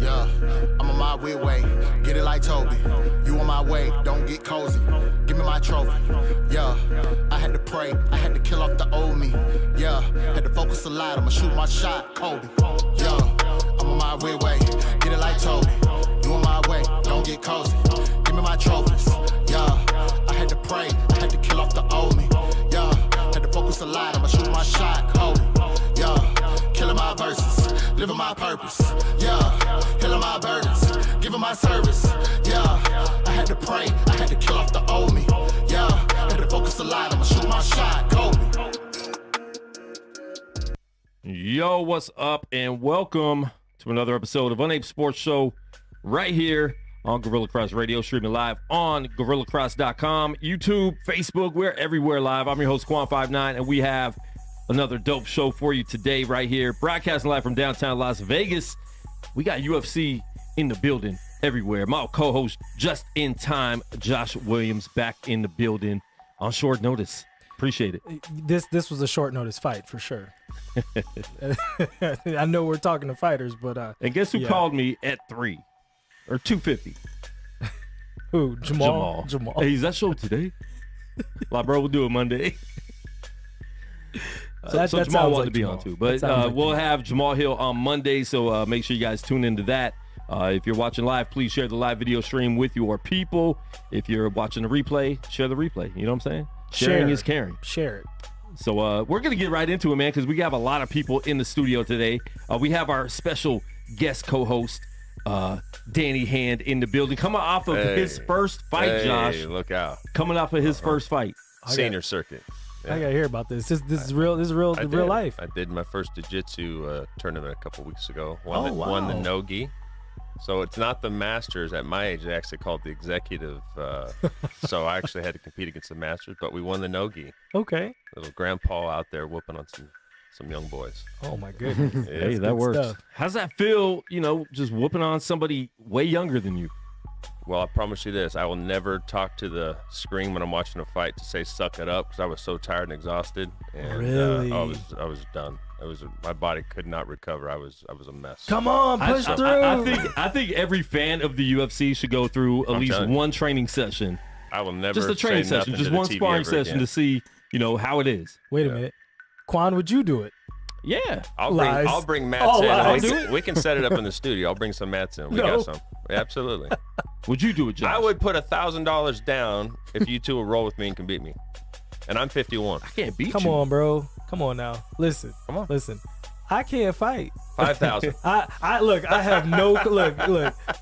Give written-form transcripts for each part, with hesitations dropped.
Yeah, I'm on my weird way. Get it like Toby. You on my way, don't get cozy. Give me my trophy. Yeah, I had to pray. I had to kill off the old me. Yeah, had to focus a lot. I'ma shoot my shot, Kobe. Yeah, I'm on my weird way. Get it like Toby. You on my way, don't get cozy. Give me my trophies. Yeah, I had to pray. I had to kill off the old me. Yeah, had to focus a lot. I'ma shoot my shot, Kobe. Yeah, killing my verses. Living my purpose, yeah. Healing my burdens, giving my service, yeah. I had to pray, I had to kill off the old me, yeah. Had to focus a lot, I'ma shoot my shot, Kobe. Yo, what's up, and welcome to another episode of Unnamed Sports Show right here on Gorilla Cross Radio, streaming live on GorillaCross.com, YouTube, Facebook, we're everywhere live. I'm your host, Quan59, and we have another dope show for you today right here, broadcasting live from downtown Las Vegas. We got UFC in the building everywhere. My co-host, just in time, Josh Williams, back in the building on short notice. Appreciate it. This was a short notice fight for sure. I know we're talking to fighters, but and guess who called me at 3 or 2:50? Who? Jamal. Hey, is that show today? Like, bro, we'll do it Monday. So Jamal wanted to be on too, but we'll have Jamal Hill on Monday, so make sure you guys tune into that. If you're watching live, please share the live video stream with your people. If you're watching the replay, share the replay. You know what I'm saying? Sharing is caring. Share it. So we're going to get right into it, man, because we have a lot of people in the studio today. We have our special guest co-host, Danny Hand, in the building, coming off of his first fight, Josh. Look out. Coming off of his first fight. Senior circuit. Yeah. I gotta hear about this. This is real. This is real life. I did my first jiu-jitsu tournament a couple weeks ago. Won the no-gi. So it's not the masters at my age. They actually called the executive. So I actually had to compete against the masters, but we won the no-gi. Okay. Little grandpa out there whooping on some young boys. Oh my goodness. Hey, that works. Stuff. How's that feel? You know, just whooping on somebody way younger than you. Well, I promise you this, I will never talk to the screen when I'm watching a fight to say suck it up, because I was so tired and exhausted. And really? I was done. My body could not recover. I was a mess. Come on, push through. I think every fan of the UFC should go through at least one training session. I will never just a training session, just one sparring session to see, how it is. Wait a minute. Quan, would you do it? Yeah. I'll bring mats All in. lies. We can set it up in the studio. I'll bring some mats in. We No. got some. Absolutely. Would you do it, Josh? I would put $1,000 down if you two will roll with me and can beat me. And I'm 51. I can't beat Come you. on, bro. Come on now. Listen. Come on. Listen. I can't fight. 5,000. I look. I have no look.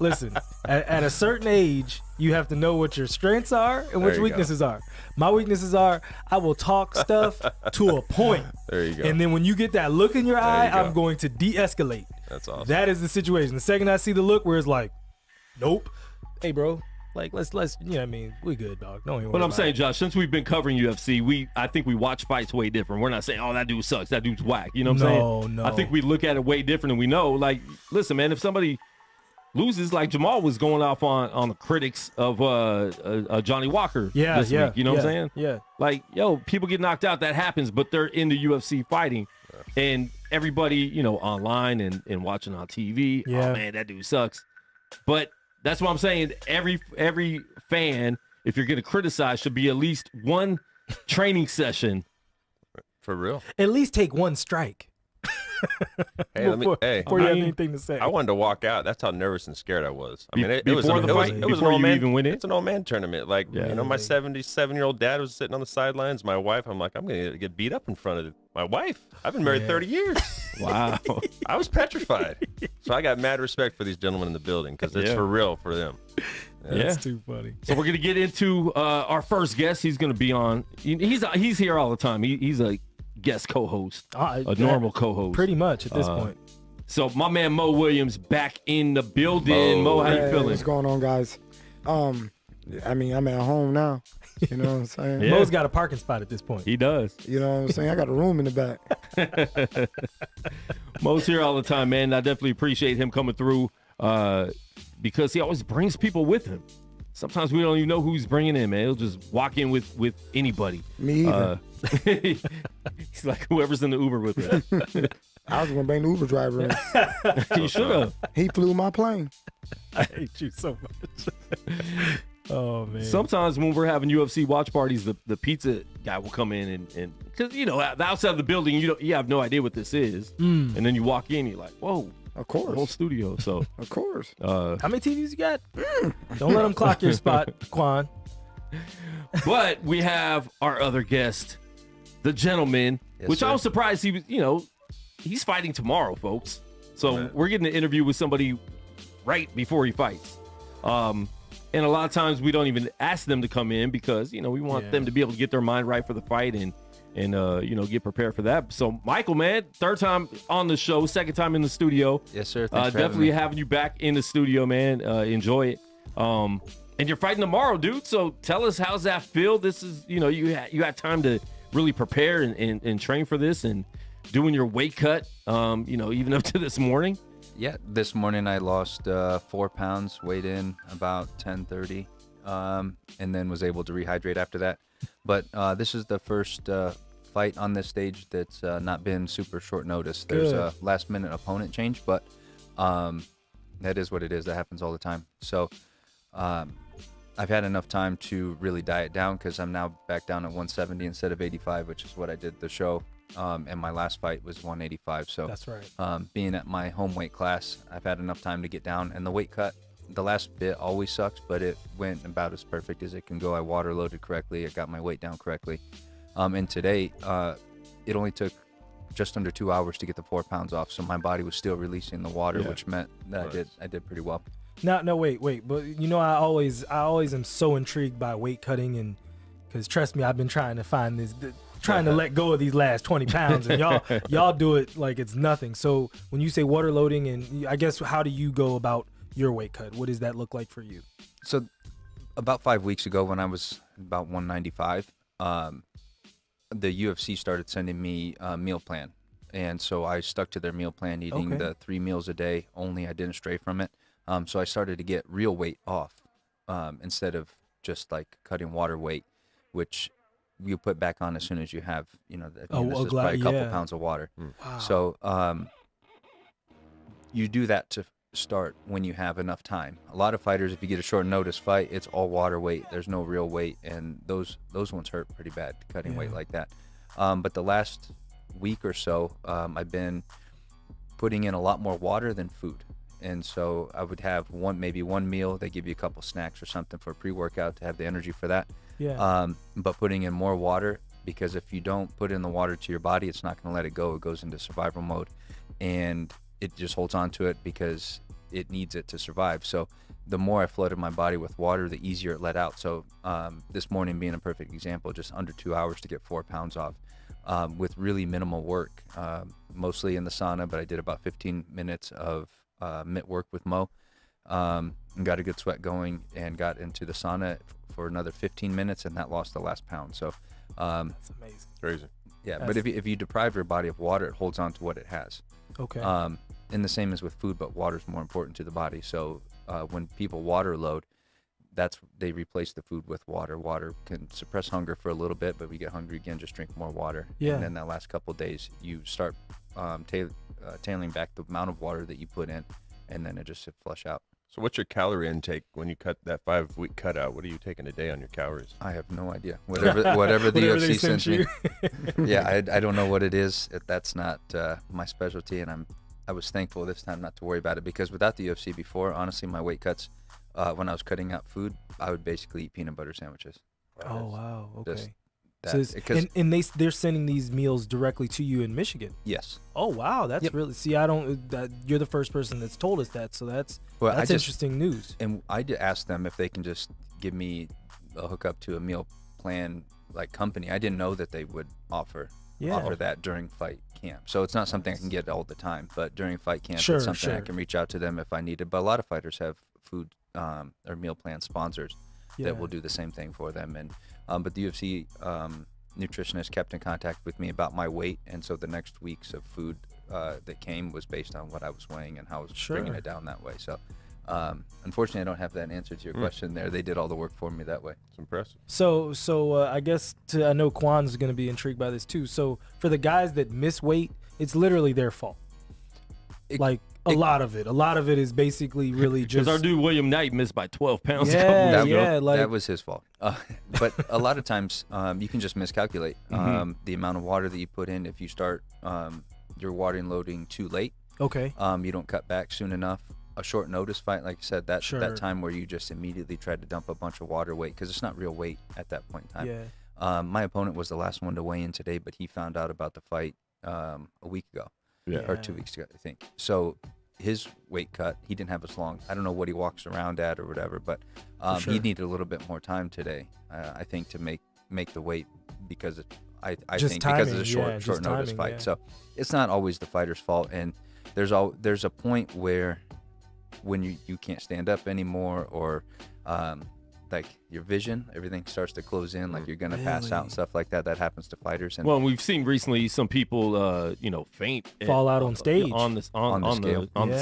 Listen. At a certain age, you have to know what your strengths are and what There your you go. weaknesses are. My weaknesses are I will talk stuff to a point, There you go. and then when you get that look in your eye, you go. I'm going to de-escalate. That's awesome. That is the situation. The second I see the look where it's like, nope. Hey, bro. Like let's you know what I mean, we good, dog. Don't even worry But I'm about saying, it. Josh, since we've been covering UFC, I think we watch fights way different. We're not saying, oh, that dude sucks, that dude's whack. You know what I'm saying? No. I think we look at it way different, and we know, like, listen, man, if somebody loses, like Jamal was going off on the critics of Johnny Walker this week. You know what I'm saying? Yeah. Like, yo, people get knocked out. That happens, but they're in the UFC fighting. And everybody, you know, online and watching on TV, Yeah. oh, man, that dude sucks. But that's what I'm saying. Every fan, if you're going to criticize, should be at least one training session. For real. At least take one strike. Hey, Before you have anything to say. I wanted to walk out. That's how nervous and scared I was. I mean, it was Before an the fight? it was an Before old you man. even went in? It's an old man tournament. Like, Yeah. you know, my 77-year-old dad was sitting on the sidelines. My wife, I'm like, I'm going to get beat up in front of my wife. I've been married 30 years. Wow. I was petrified. So I got mad respect for these gentlemen in the building because it's Yeah. for real for them. Yeah. That's too funny. So we're gonna get into our first guest. He's gonna be on. He's here all the time. He's a guest co-host, a normal co-host. Pretty much at this point. So my man Mo Williams back in the building. Mo, how you Hey, feeling? what's going on, guys? I mean, I'm at home now. You know what I'm saying? Yeah. Mo's got a parking spot at this point. He does. You know what I'm saying? I got a room in the back. Mo's here all the time, man. I definitely appreciate him coming through because he always brings people with him. Sometimes we don't even know who he's bringing in, man. He'll just walk in with anybody. Me either. He's like whoever's in the Uber with him. I was gonna bring the Uber driver in. He should have. He flew my plane. I hate you so much. Oh man. Sometimes when we're having UFC watch parties, the pizza guy will come in and because you know the outside of the building you have no idea what this is, and then you walk in, you're like, whoa, Of the whole course. studio. So Of course. How many TVs you got? Don't let them clock your spot, Quan. but we have our other guest, the gentleman, Yes, which I sir. was surprised he was. He's fighting tomorrow, folks. So Right. we're getting an interview with somebody right before he fights. And a lot of times we don't even ask them to come in because, we want Yeah. them to be able to get their mind right for the fight and get prepared for that. So Michael, man, third time on the show, second time in the studio. Yes, sir. Thanks for having Definitely me. having you back in the studio, man. Enjoy it. And you're fighting tomorrow, dude. So tell us, how's that feel? This is, you had time to really prepare and train for this and doing your weight cut, even up to this morning. Yeah, this morning I lost 4 pounds, weighed in about 10:30, and then was able to rehydrate after that. But this is the first fight on this stage that's not been super short notice. There's a last-minute opponent change, but that is what it is. That happens all the time. So I've had enough time to really diet down because I'm now back down at 170 instead of 85, which is what I did the show. And my last fight was 185. So That's right. being at my home weight class, I've had enough time to get down. And the weight cut, the last bit always sucks, but it went about as perfect as it can go. I water loaded correctly. I got my weight down correctly. And today, it only took just under 2 hours to get the 4 pounds off. So my body was still releasing the water, which meant that I did pretty well. No, wait. But I always am so intrigued by weight cutting, and because trust me, I've been trying to find trying to let go of these last 20 pounds, and y'all do it like it's nothing. So when you say water loading, and I guess how do you go about your weight cut? What does that look like for you? So about 5 weeks ago, when I was about 195, the UFC started sending me a meal plan. And so I stuck to their meal plan, eating the 3 meals a day only. I didn't stray from it. So I started to get real weight off instead of just like cutting water weight, which you put back on as soon as you have, this is probably a couple pounds of water. Wow. So you do that to start when you have enough time. A lot of fighters, if you get a short notice fight, it's all water weight. There's no real weight, and those ones hurt pretty bad, cutting weight like that. But the last week or so, I've been putting in a lot more water than food. And so I would have maybe one meal. They give you a couple snacks or something for pre-workout to have the energy for that. Yeah. But putting in more water, because if you don't put in the water to your body, it's not going to let it go. It goes into survival mode, and it just holds on to it because it needs it to survive. So the more I flooded my body with water, the easier it let out. So this morning being a perfect example, just under 2 hours to get 4 pounds off with really minimal work, mostly in the sauna, but I did about 15 minutes of mitt work with Mo, and got a good sweat going, and got into the sauna for another 15 minutes, and that lost the last pound. So That's amazing. Crazy. yeah, but if you deprive your body of water, it holds on to what it has. Okay. And the same as with food, but water is more important to the body. So when people water load, they replace the food with water. Water can suppress hunger for a little bit, but we get hungry again, just drink more water. Yeah. And then that last couple of days, you start tailing back the amount of water that you put in, and then it just should flush out. So what's your calorie intake when you cut that 5-week cutout? What are you taking a day on your calories? I have no idea. Whatever the Whatever they UFC sent sends me. Yeah, I don't know what it is. That's not my specialty, and I was thankful this time not to worry about it, because without the UFC before, honestly, my weight cuts, when I was cutting out food, I would basically eat peanut butter sandwiches. Oh wow. Okay. Just and they're sending these meals directly to you in Michigan. Yes. Oh wow, that's really. See, I don't. You're the first person that's told us that, so that's interesting news. And I did ask them if they can just give me a hookup to a meal plan like company. I didn't know that they would offer that during fight camp. So it's not something I can get all the time, but during fight camp, it's something I can reach out to them if I need it. But a lot of fighters have food or meal plan sponsors that will do the same thing for them. And but the UFC nutritionist kept in contact with me about my weight, and so the next weeks of food that came was based on what I was weighing and how I was bringing it down that way. So unfortunately, I don't have that answer to your question there. They did all the work for me that way. It's impressive. So I guess I know Kwan's going to be intrigued by this too. So for the guys that miss weight, it's literally their fault. A lot of it is basically really just. Because our dude William Knight missed by 12 pounds. Yeah, that was his fault. But a lot of times you can just miscalculate the amount of water that you put in. If you start your watering loading too late, okay, you don't cut back soon enough. A short notice fight, like you said, that time where you just immediately tried to dump a bunch of water weight, because it's not real weight at that point in time. Yeah. My opponent was the last one to weigh in today, but he found out about the fight a week ago. Or 2 weeks ago, I think. So his weight cut, he didn't have as long. I don't know what he walks around at or whatever, but he needed a little bit more time today, I think, to make the weight, because I think timing, because it's a short notice fight. Yeah. So it's not always the fighter's fault, and there's a point where when you can't stand up anymore, or like your vision, everything starts to close in, like you're gonna pass out and stuff like that. That happens to fighters. And well, we've seen recently some people, faint, fall out on stage on the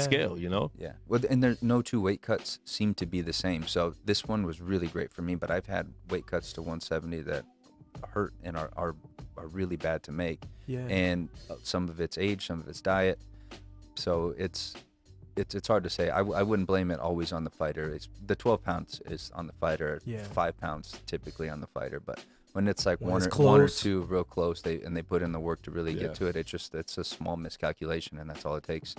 scale. Yeah. Well, and there no two weight cuts seem to be the same. So this one was really great for me, but I've had weight cuts to 170 that hurt and are really bad to make. Yeah. And some of it's age, some of it's diet. So it's hard to say. I wouldn't blame it always on the fighter. It's the 12 pounds is on the fighter. 5 pounds typically on the fighter. But when it's like one or two real close, they put in the work to really get to it. It's a small miscalculation, and that's all it takes.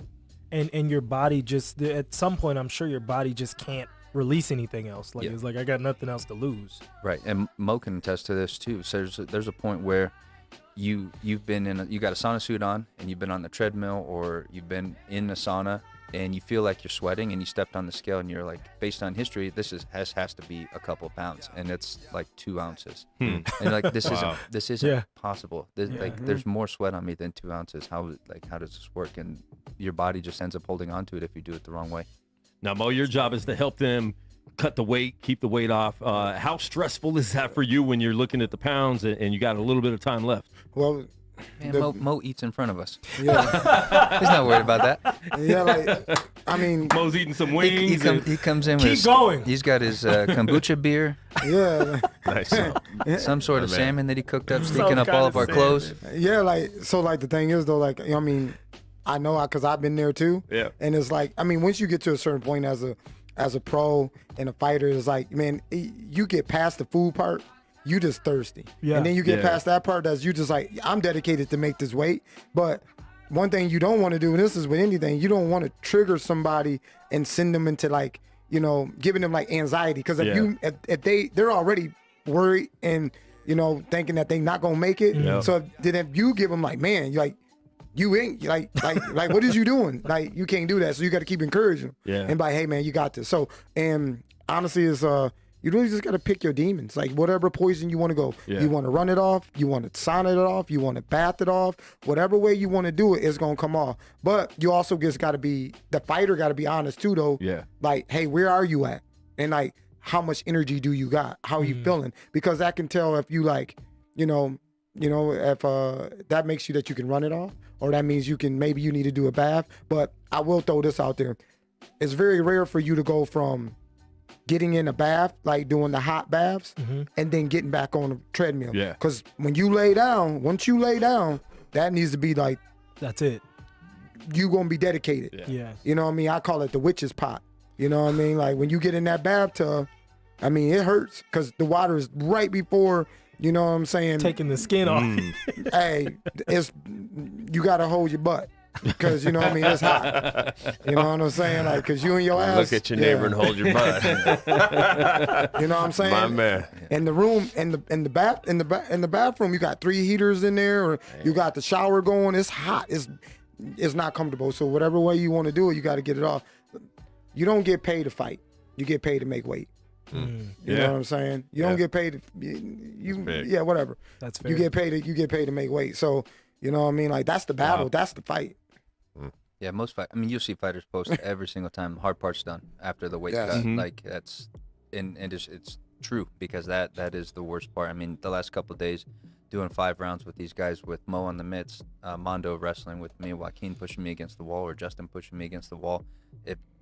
And your body just, at some point, I'm sure your body just can't release anything else. Like it's like, I got nothing else to lose. Right. And Mo can attest to this too. So there's a point where you've been you got a sauna suit on, and you've been on the treadmill, or you've been in the sauna, and you feel like you're sweating, and you stepped on the scale, and you're like, based on history, this has to be a couple pounds, and it's like 2 ounces. And you're like, this isn't possible. There's more sweat on me than 2 ounces. How does this work? And your body just ends up holding on to it if you do it the wrong way. Now, Mo, your job is to help them cut the weight, keep the weight off. How stressful is that for you when you're looking at the pounds and you got a little bit of time left? Well, man, Mo eats in front of us. Yeah. He's not worried about that. Yeah, Mo's eating some wings. He comes in keep going. He's got his kombucha beer. Yeah. Nice. Some sort of salmon that he cooked up, sneaking up all of our clothes. Yeah, the thing is, though, I know because I've been there too. Yeah. And it's like, once you get to a certain point as a pro and a fighter, it's like, man, you get past the food part, you just thirsty. Yeah. And then you get Yeah. past that part that's you just like, I'm dedicated to make this weight. But one thing you don't want to do, and this is with anything, you don't want to trigger somebody and send them into like, you know, giving them like anxiety. Because if they're already worried and, you know, thinking that they not gonna make it. Yeah. So then if you give them like, man, you're like, you ain't like what is you doing? Like you can't do that. So you got to keep encouraging them. Yeah. And by, hey man, you got this. So and honestly, is you really just got to pick your demons. Like whatever poison you want to go. Yeah. You want to run it off. You want to sauna it off. You want to bath it off. Whatever way you want to do it, it's gonna come off. But you also just got to be the fighter. Got to be honest too, though. Yeah. Like, hey, where are you at? And like, how much energy do you got? How are you feeling? Because that can tell if you like, you know, if that makes you that you can run it off, or that means maybe you need to do a bath. But I will throw this out there. It's very rare for you to go from getting in a bath, like doing the hot baths, and then getting back on the treadmill. Yeah. Because when you lay down, once you lay down, that needs to be like, That's it. you going to be dedicated. Yeah. You know what I mean? I call it the witch's pot. You know what I mean? Like when you get in that bathtub, I mean, it hurts because the water is right before, you know what I'm saying? Taking the skin off. Hey, you got to hold your butt. Because, you know what I mean, it's hot. You know what I'm saying? Like, because you and your ass. Look at your neighbor and hold your butt. You know what I'm saying? My man. In the room, in the bathroom, you got 3 heaters in there, or you got the shower going. It's hot. It's not comfortable. So whatever way you want to do it, you got to get it off. You don't get paid to fight. You get paid to make weight. You know what I'm saying? You don't get paid to whatever. That's fair. You get paid to make weight. So, you know what I mean? Like that's the battle. Wow. That's the fight. Yeah, UFC fighters post every single time hard part's done after the weight Yes. cut. Like that's, and it's true because that is the worst part. I mean, the last couple of days, doing 5 rounds with these guys, with Mo on the mitts, Mondo wrestling with me, Joaquin pushing me against the wall, or Justin pushing me against the wall.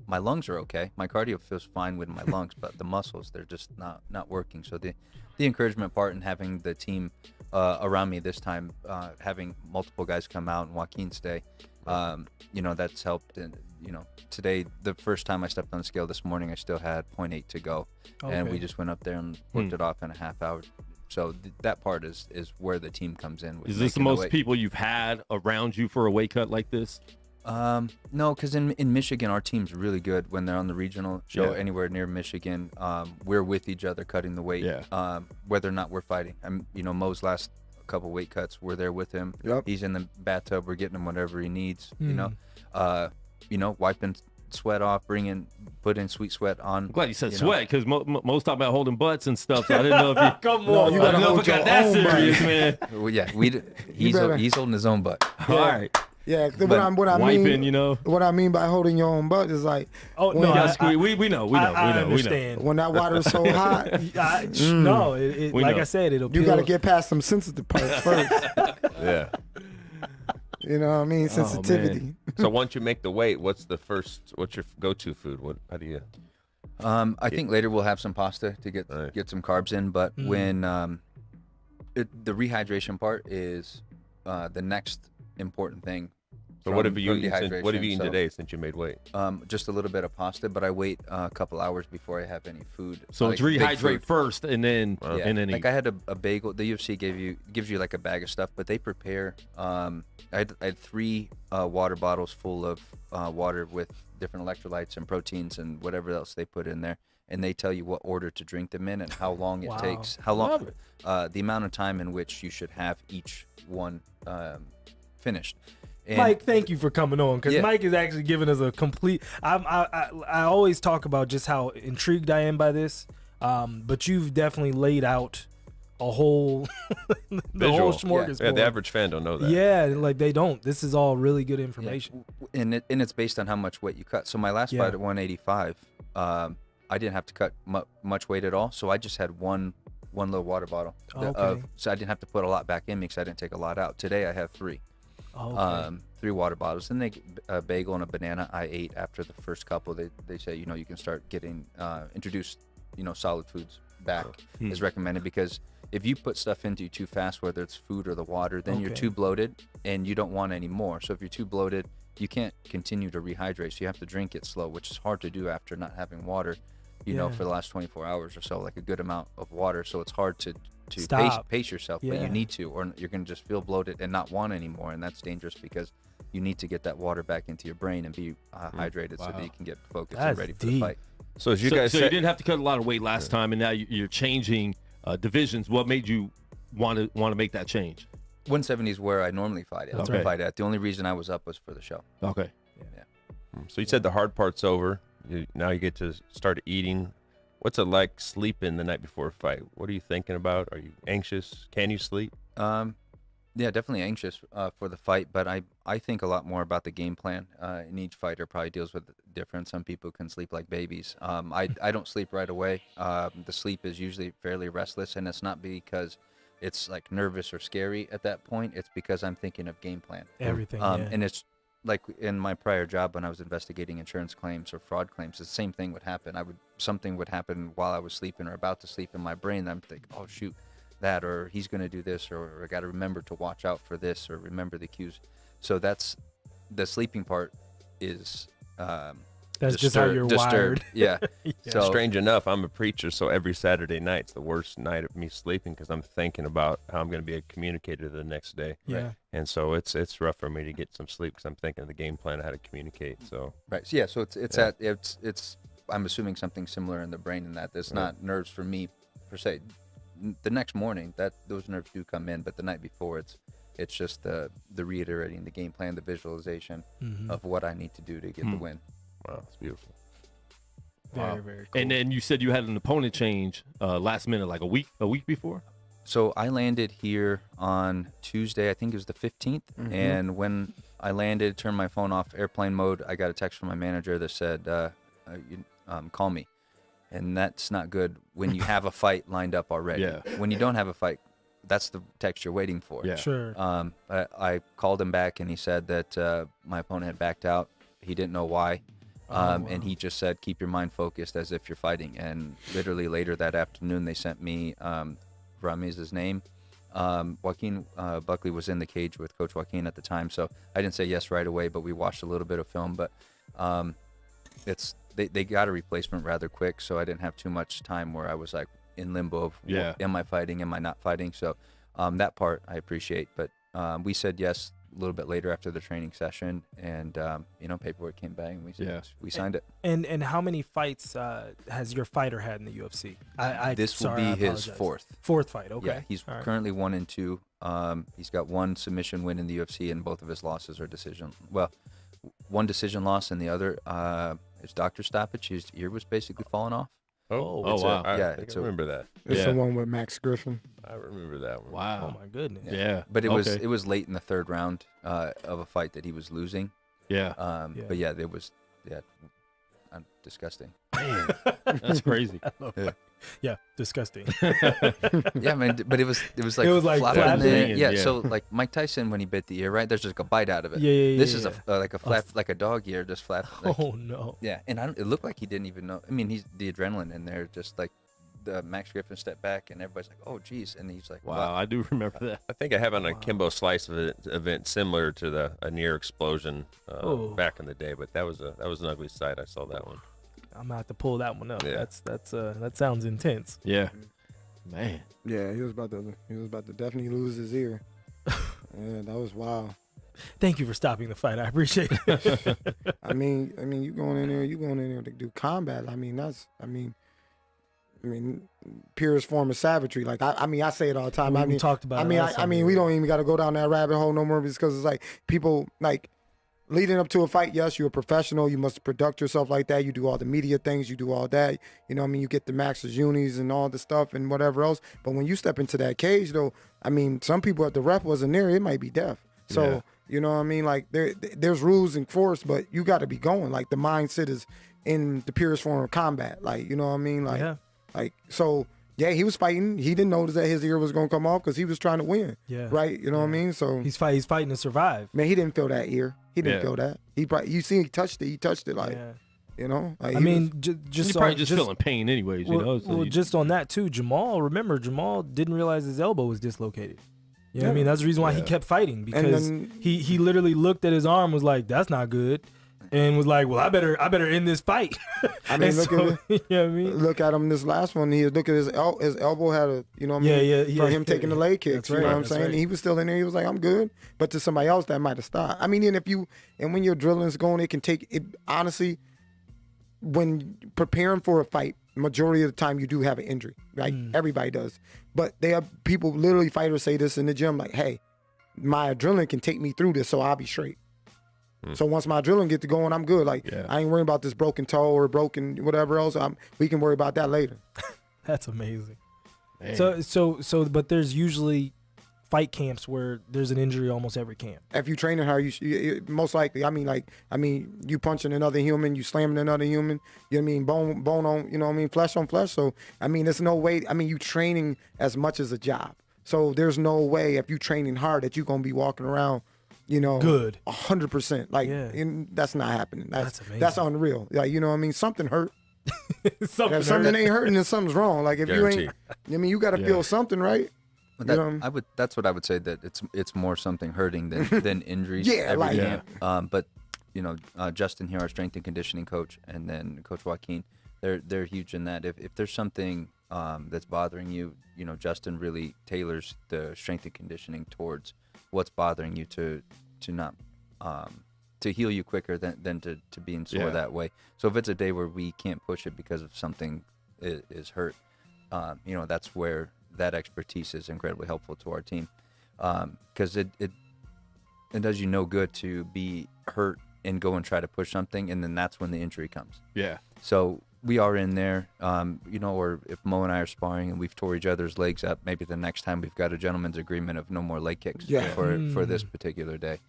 My lungs are okay. My cardio feels fine with my lungs, but the muscles, they're just not working. So the encouragement part and having the team around me this time, having multiple guys come out and Joaquin stay, you know, that's helped. And you know, today, the first time I stepped on the scale this morning, I still had 0.8 to go, and we just went up there and worked it off in a half hour. So that part is where the team comes in. With Is this the making most people you've had around you for a weight cut like this? No, because in Michigan, our team's really good when they're on the regional show anywhere near Michigan. We're with each other cutting the weight, whether or not we're fighting. You know, Mo's last couple weight cuts, we're there with him. Yep. He's in the bathtub. We're getting him whatever he needs. You know, wiping sweat off, putting sweet sweat on. I'm glad you said sweat because most talk about holding butts and stuff. So I didn't know if you Come No, on. you I gotta didn't know hold if it got your that own serious, butt. man. Well, yeah, he's holding his own butt. All right, Yeah, what I wiping, mean, you know. what I mean by holding your own butt is like, Oh when no, that- we know. I understand. when that water's so hot, No, We like know. I said, it'll. you got to kill- get past some sensitive parts first. Yeah. You know what I mean? Sensitivity. So once you make the weight, what's your go-to food? How do you? I think later we'll have some pasta to get some carbs in, but when the rehydration part is the next important thing. So what have you from eaten? What have you eaten dehydration. today since you made weight? Just a little bit of pasta, but I wait a couple hours before I have any food. So like it's big rehydrate fruit. first and then Like eat. I had a bagel. The UFC gives you like a bag of stuff, but they prepare. I had 3 water bottles full of water with different electrolytes and proteins and whatever else they put in there, and they tell you what order to drink them in and how long it Wow. takes, the amount of time in which you should have each one finished. And Mike, thank you for coming on because Yeah. Mike is actually giving us a complete. I always talk about just how intrigued I am by this, but you've definitely laid out a whole the whole smorgasbord. Yeah, the average fan don't know that. Yeah, like they don't. This is all really good information. and it's based on how much weight you cut. So my last fight at 185, I didn't have to cut much weight at all. So I just had one little water bottle. Okay. So I didn't have to put a lot back in me because I didn't take a lot out. Today I have 3. Okay. 3 water bottles. Then a bagel and a banana I ate after the first couple. They say, you know, you can start getting introduced, you know, solid foods back is recommended, because if you put stuff into you too fast, whether it's food or the water, then you're Okay. too bloated and you don't want any more. So if you're too bloated, you can't continue to rehydrate. So you have to drink it slow, which is hard to do after not having water. you know, for the last 24 hours or so, like a good amount of water. So it's hard to Stop. pace yourself, but you need to, or you're going to just feel bloated and not want anymore. And that's dangerous because you need to get that water back into your brain and be hydrated so that you can get focused and ready for the fight. So as you guys you didn't have to cut a lot of weight last time, and now you're changing divisions. What made you want to make that change? 170 is where I normally fight at. Okay. Fight at. The only reason I was up was for the show. Okay. So you said the hard part's over. Now you get to start eating. What's it like sleeping the night before a fight? What are you thinking about? Are you anxious? Can you sleep? Yeah, definitely anxious for the fight, but I think a lot more about the game plan. And each fighter probably deals with it different. Some people can sleep like babies. I don't sleep right away. The sleep is usually fairly restless, and it's not because it's like nervous or scary at that point. It's because I'm thinking of game plan. Everything. And it's like in my prior job when I was investigating insurance claims or fraud claims, the same thing would happen. Something would happen while I was sleeping or about to sleep in my brain. I'm thinking, oh shoot, that, or he's going to do this, or I got to remember to watch out for this, or remember the cues. So that's the sleeping part is that's just how you're disturbed. wired. Yeah. So Strange enough, I'm a preacher, so every Saturday night's the worst night of me sleeping because I'm thinking about how I'm going to be a communicator the next day. Yeah. And so it's rough for me to get some sleep because I'm thinking of the game plan of how to communicate. So right. So, yeah. So it's I'm assuming something similar in the brain in that. It's not nerves for me per se. The next morning, those nerves do come in, but the night before, it's just the reiterating the game plan, the visualization of what I need to do to get the win. wow, it's beautiful. Very, very cool. And then you said you had an opponent change last minute, like a week before? So I landed here on Tuesday, I think it was the 15th, and when I landed, turned my phone off airplane mode, I got a text from my manager that said, call me. And that's not good when you have a fight lined up already. Yeah. When you don't have a fight, that's the text you're waiting for. Yeah. Sure. I called him back, and he said that my opponent had backed out. He didn't know why. And he just said, keep your mind focused as if you're fighting. And literally later that afternoon, they sent me, Ramiz's name. Joaquin Buckley was in the cage with Coach Joaquin at the time. So I didn't say yes right away, but we watched a little bit of film. But they got a replacement rather quick, so I didn't have too much time where I was like in limbo of am I fighting, am I not fighting? So that part I appreciate. But we said yes a little bit later after the training session, and paperwork came back, and we said we signed it. And how many fights has your fighter had in the UFC? This will be his fourth fight. Okay. Yeah, he's currently 1-2. He's got one submission win in the UFC, and both of his losses are decision. Well, one decision loss, and the other is doctor stoppage. His ear was basically falling off. Oh wow. I remember that. It's the one with Max Griffin. I remember that one. Wow. Oh my goodness. Yeah. But it was late in the third round of a fight that he was losing. Yeah. But yeah, it was disgusting. That's crazy. Yeah, disgusting. Yeah, man. But it was like flapping. Yeah. So like Mike Tyson when he bit the ear, right? There's just like a bite out of it. Yeah. This is like a flap, like a dog ear, just flap. Like, Oh no. yeah, and it looked like he didn't even know. I mean, he's the adrenaline in there, just like the Max Griffin stepped back, and everybody's like, "Oh, geez," and he's like, Wow, I do remember that. I think I have on a Kimbo Slice event similar to a near explosion back in the day, but that was an ugly sight. I saw that one. I'm gonna have to pull that one up. Yeah. That sounds intense. Yeah. Man. Yeah, he was about to definitely lose his ear. Yeah, that was wild. Thank you for stopping the fight. I appreciate it. I mean, you going in there to do combat. I mean, purest form of savagery. Like I say it all the time. We talked about. We don't even got to go down that rabbit hole no more because it's like people like leading up to a fight. Yes, you're a professional. You must conduct yourself like that. You do all the media things. You do all that. You know what I mean? You get the Max's unis and all the stuff and whatever else. But when you step into that cage, though, I mean, some people if the ref wasn't there, it might be death. So you know what I mean? Like there's rules enforced, but you got to be going. Like the mindset is in the purest form of combat. Like you know what I mean? Like. Yeah. Like, so, yeah, he was fighting. He didn't notice that his ear was going to come off because he was trying to win. Yeah. Right? You know what I mean? So he's fighting to survive. Man, he didn't feel that ear. He didn't feel that. You see, he touched it like, you know? Like I mean, just probably just feeling pain anyways, you know? So just on that, too, Jamal didn't realize his elbow was dislocated. You know what I mean? That's the reason why he kept fighting because he literally looked at his arm was like, that's not good. and was like, well, I better end this fight. I mean, look at it. You know what I mean? Look at him this last one. Look at his elbow had a, you know what I mean? Yeah. For him taking the leg kicks, That's you know right, what I'm that's saying? right. He was still in there. He was like, I'm good. But to somebody else, that might have stopped. I mean, and when your drilling's going, it can take it. Honestly, when preparing for a fight, majority of the time you do have an injury. Like everybody does. But they have people, literally fighters say this in the gym, like, hey, my adrenaline can take me through this, so I'll be straight. So once my adrenaline gets to going, I'm good. Like I ain't worrying about this broken toe or broken whatever else. We can worry about that later. That's amazing. Man. So, but there's usually fight camps where there's an injury almost every camp. If you training hard, you most likely. I mean, you punching another human, you slamming another human. You know what I mean? Bone on. You know what I mean? Flesh on flesh. So I mean, there's no way. I mean, you training as much as a job. So there's no way if you training hard that you gonna be walking around, you know, Good. 100%. Like that's not happening. That's amazing. That's unreal. Like, you know what I mean? Something hurt. Something If something ain't hurting, then something's wrong. Like if you Guaranteed. ain't, I mean, you got to feel something, right? But You know? that's what I would say, that it's more something hurting than injuries. Yeah, every like- camp. But you know, Justin here, our strength and conditioning coach, and then Coach Joaquin, they're huge in that. If there's something that's bothering you, you know, Justin really tailors the strength and conditioning towards what's bothering you to not to heal you quicker than to being sore that way. So if it's a day where we can't push it because of something is hurt, you know, that's where that expertise is incredibly helpful to our team, because it does you no good to be hurt and go and try to push something, and then that's when the injury comes. Yeah. So we are in there, you know, or if Mo and I are sparring and we've tore each other's legs up, maybe the next time we've got a gentleman's agreement of no more leg kicks for this particular day,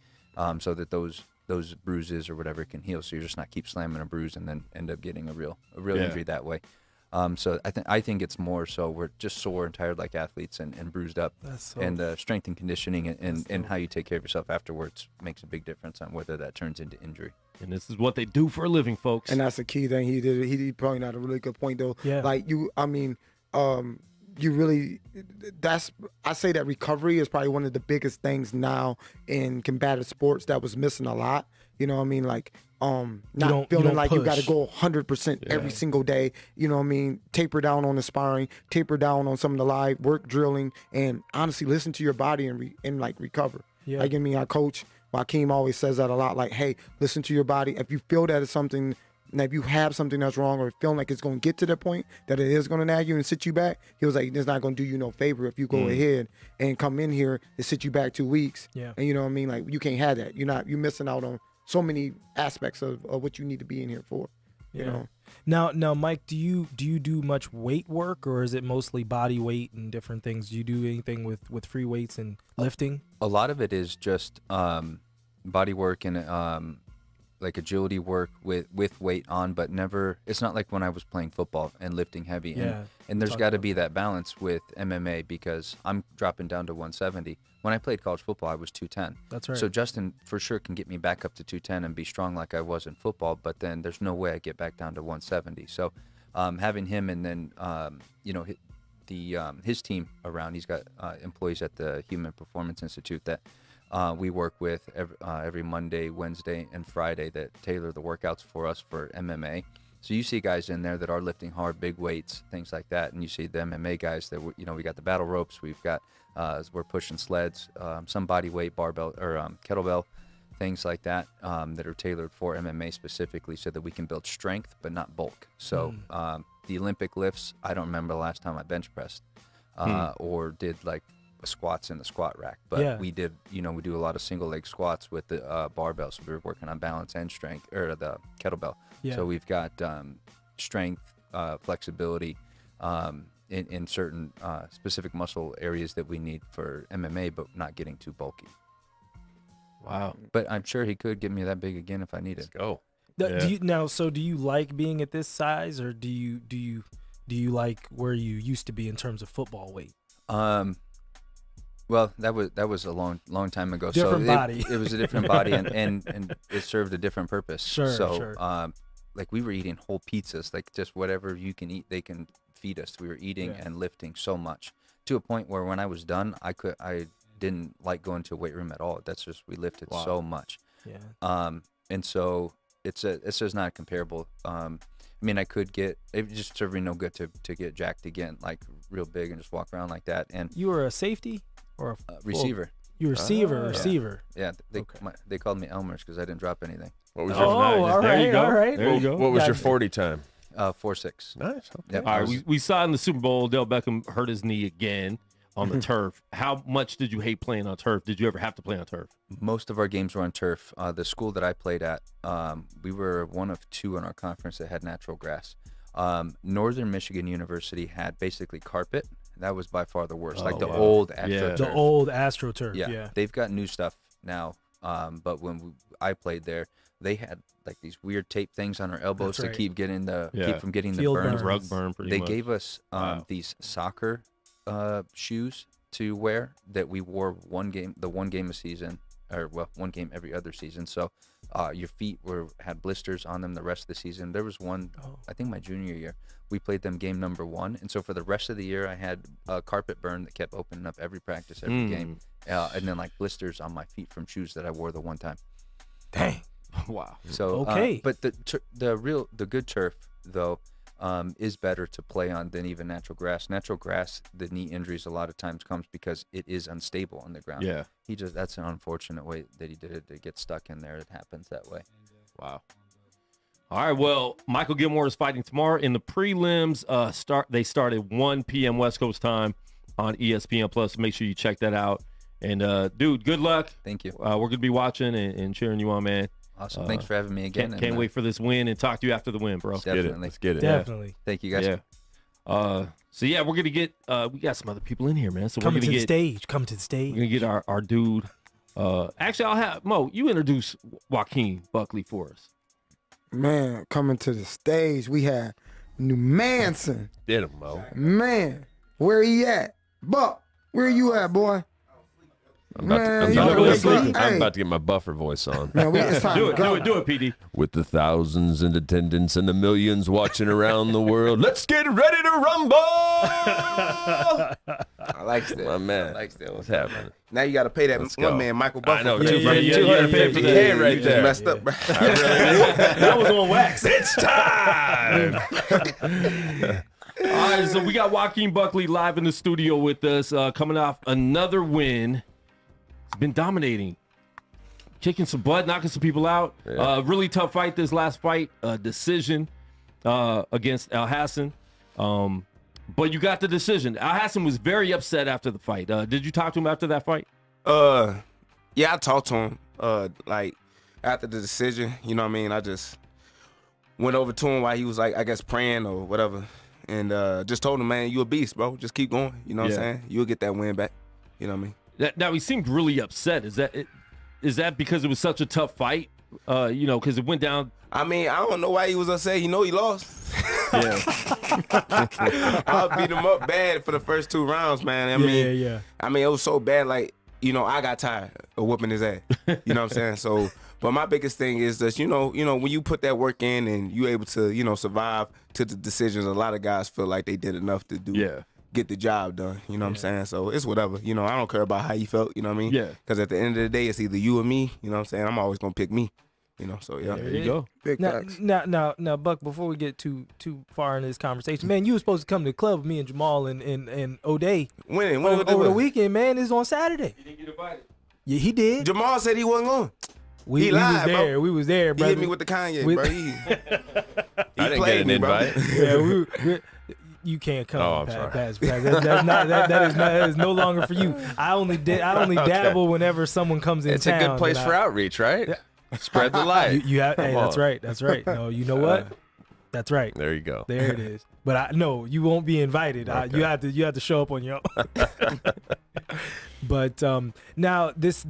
so that those bruises or whatever can heal. So you're just not keep slamming a bruise and then end up getting a real injury that way. So I think it's more so we're just sore and tired like athletes and bruised up. And strength and conditioning and how you take care of yourself afterwards makes a big difference on whether that turns into injury. And this is what they do for a living, folks. And that's the key thing he did. He pointed out a really good point though. Yeah. Like you really, I say that recovery is probably one of the biggest things now in combative sports that was missing a lot. You know what I mean? Like, not feeling like you got to go 100% every single day. You know what I mean? Taper down on the sparring, taper down on some of the live work drilling, and honestly listen to your body and recover. Yeah. Like, I mean, our coach, Joaquin, always says that a lot. Like, hey, listen to your body. If you feel that it's something, and if you have something that's wrong or feeling like it's going to get to that point that it is going to nag you and sit you back, he was like, it's not going to do you no favor if you go ahead and come in here and sit you back 2 weeks. Yeah. And you know what I mean? Like, you can't have that. You're missing out on so many aspects of what you need to be in here for. You know? Now, Mike, do you do much weight work, or is it mostly body weight and different things? Do you do anything with free weights and lifting? A lot of it is just body work and like agility work with weight on, but never. It's not like when I was playing football and lifting heavy. And there's got to be that balance with MMA, because I'm dropping down to 170. When I played college football, I was 210. That's right. So Justin for sure can get me back up to 210 and be strong like I was in football, but then there's no way I get back down to 170. So having him and then you know, his team around, he's got employees at the Human Performance Institute that we work with every Monday, Wednesday, and Friday that tailor the workouts for us for MMA. So you see guys in there that are lifting hard, big weights, things like that, and you see the MMA guys that you know, we got the battle ropes, we've got we're pushing sleds, some body weight, barbell or kettlebell, things like that that are tailored for MMA specifically, so that we can build strength but not bulk. So the Olympic lifts, I don't remember the last time I bench pressed or did like squats in the squat rack, but we did, you know, we do a lot of single leg squats with the barbell, so we were working on balance and strength, or the kettlebell. So we've got strength, flexibility in certain specific muscle areas that we need for MMA, but not getting too bulky. Wow. But I'm sure he could get me that big again if I need it. Let's go. Do you like being at this size, or do you like where you used to be in terms of football weight? Well, that was a long time ago. Different body. It was a different body, and it served a different purpose. Sure. Like we were eating whole pizzas, like just whatever you can eat, they can feed us. We were eating and lifting so much, to a point where when I was done, I didn't like going to a weight room at all. That's just, we lifted so much. Yeah. And so it's just not comparable. I mean, I could get it just served me no good to get jacked again, like real big and just walk around like that. And You were a safety or a receiver. You were receiver. Yeah, they called me Elmer's because I didn't drop anything. What was Oh, your all There you right, go. all right. There you go. What was your Gotcha. 40 time? 4.6. Nice. Okay. Yep. All right, we saw in the Super Bowl, Odell Beckham hurt his knee again on the turf. How much did you hate playing on turf? Did you ever have to play on turf? Most of our games were on turf. The school that I played at, we were one of 2 in our conference that had natural grass. Northern Michigan University had basically carpet. That was by far the worst, like the wow. old Yeah. AstroTurf. The old AstroTurf. Yeah. Yeah. They've got new stuff now. But when I played there, they had like these weird tape things on our elbows That's right. to keep from getting Field the burns. burns. Rug burn, pretty They much. gave us Wow. these soccer shoes to wear that we wore one game a season, or one game every other season. So your feet had blisters on them the rest of the season. There was one, I think my junior year, we played them game number 1, and so for the rest of the year I had a carpet burn that kept opening up every practice, every game, and then like blisters on my feet from shoes that I wore the one time. Dang. Wow. So Okay. but the good turf though is better to play on than even natural grass. Natural grass, the knee injuries a lot of times comes because it is unstable on the ground. Yeah. That's an unfortunate way that he did it, to get stuck in there. It happens that way. Wow. All right. Well, Michael Gillmore is fighting tomorrow in the prelims. They start at 1 p.m. West Coast time on ESPN Plus. Make sure you check that out. And dude, good luck. Thank you. We're gonna be watching and cheering you on, man. Awesome. Thanks for having me again. Can't wait for this win and talk to you after the win, bro. Definitely. Let's get it. Definitely. Thank you guys. Yeah. So yeah, we're gonna get we got some other people in here, man. So Come we're to gonna the get stage. Come to the stage. we're gonna get our dude. Actually, I'll have Mo. You introduce Joaquin Buckley for us. Man, coming to the stage, we had New Manson. Did him, Mo. Man, where he at? Buck, where you at, boy? I'm Man, you know what, I'm hey. about to get my buffer voice on. Man, it's time Do to go. it, PD. With the thousands in attendance and the millions watching around the world, let's get ready to rumble! I like that. My man. I like that. What's happening? Now you got to pay that Let's one go. man, Michael Buckley. I know, Yeah, you gotta pay for that. $250K right you just there. messed up, bro. That was on wax. It's time! All right, so we got Joaquin Buckley live in the studio with us, coming off another win. He's been dominating, kicking some butt, knocking some people out. Yeah. Really tough fight this last fight, decision against Al Hassan. But you got the decision. Al Hassan was very upset after the fight. Did you talk to him after that fight? Yeah, I talked to him. Like after the decision, you know what I mean? I just went over to him while he was like, I guess praying or whatever. And just told him, man, you a beast, bro. Just keep going. You know what I'm saying? You'll get that win back. You know what I mean? Now he seemed really upset. Is that because it was such a tough fight? Because it went down. I mean, I don't know why he was upset. You know he lost. Yeah. I beat him up bad for the first 2 rounds, man. I mean, I mean, it was so bad, like, I got tired of whooping his ass. You know what I'm saying? So, but my biggest thing is that, when you put that work in and you able to, survive to the decisions, a lot of guys feel like they did enough to get the job done. You know what I'm saying? So it's whatever. I don't care about how you felt, you know what I mean? Yeah. Because at the end of the day, it's either you or me. You know what I'm saying? I'm always going to pick me. So, yeah. There you go. Big Now, facts. now, Buck. Before we get too far in this conversation, man, you were supposed to come to the club with me and Jamal and O'Day When over the weekend, man. It's on Saturday. You didn't get invited. Yeah, he did. Jamal said he wasn't going. We he was lied, bro. there. We was there, He brother. hit me with the Kanye, With- bro. I didn't get played an me, bro. invite. Yeah, you can't come. Oh, I'm Pat, sorry. that is no longer for you. I only dabble whenever someone comes in It's town. a good place and for outreach, right? Spread the light. You have, hey, Come that's on. right. That's right. No, you know what? That's right. There you go. There it is. But no, you won't be invited. Okay. You have to show up on your own. But now this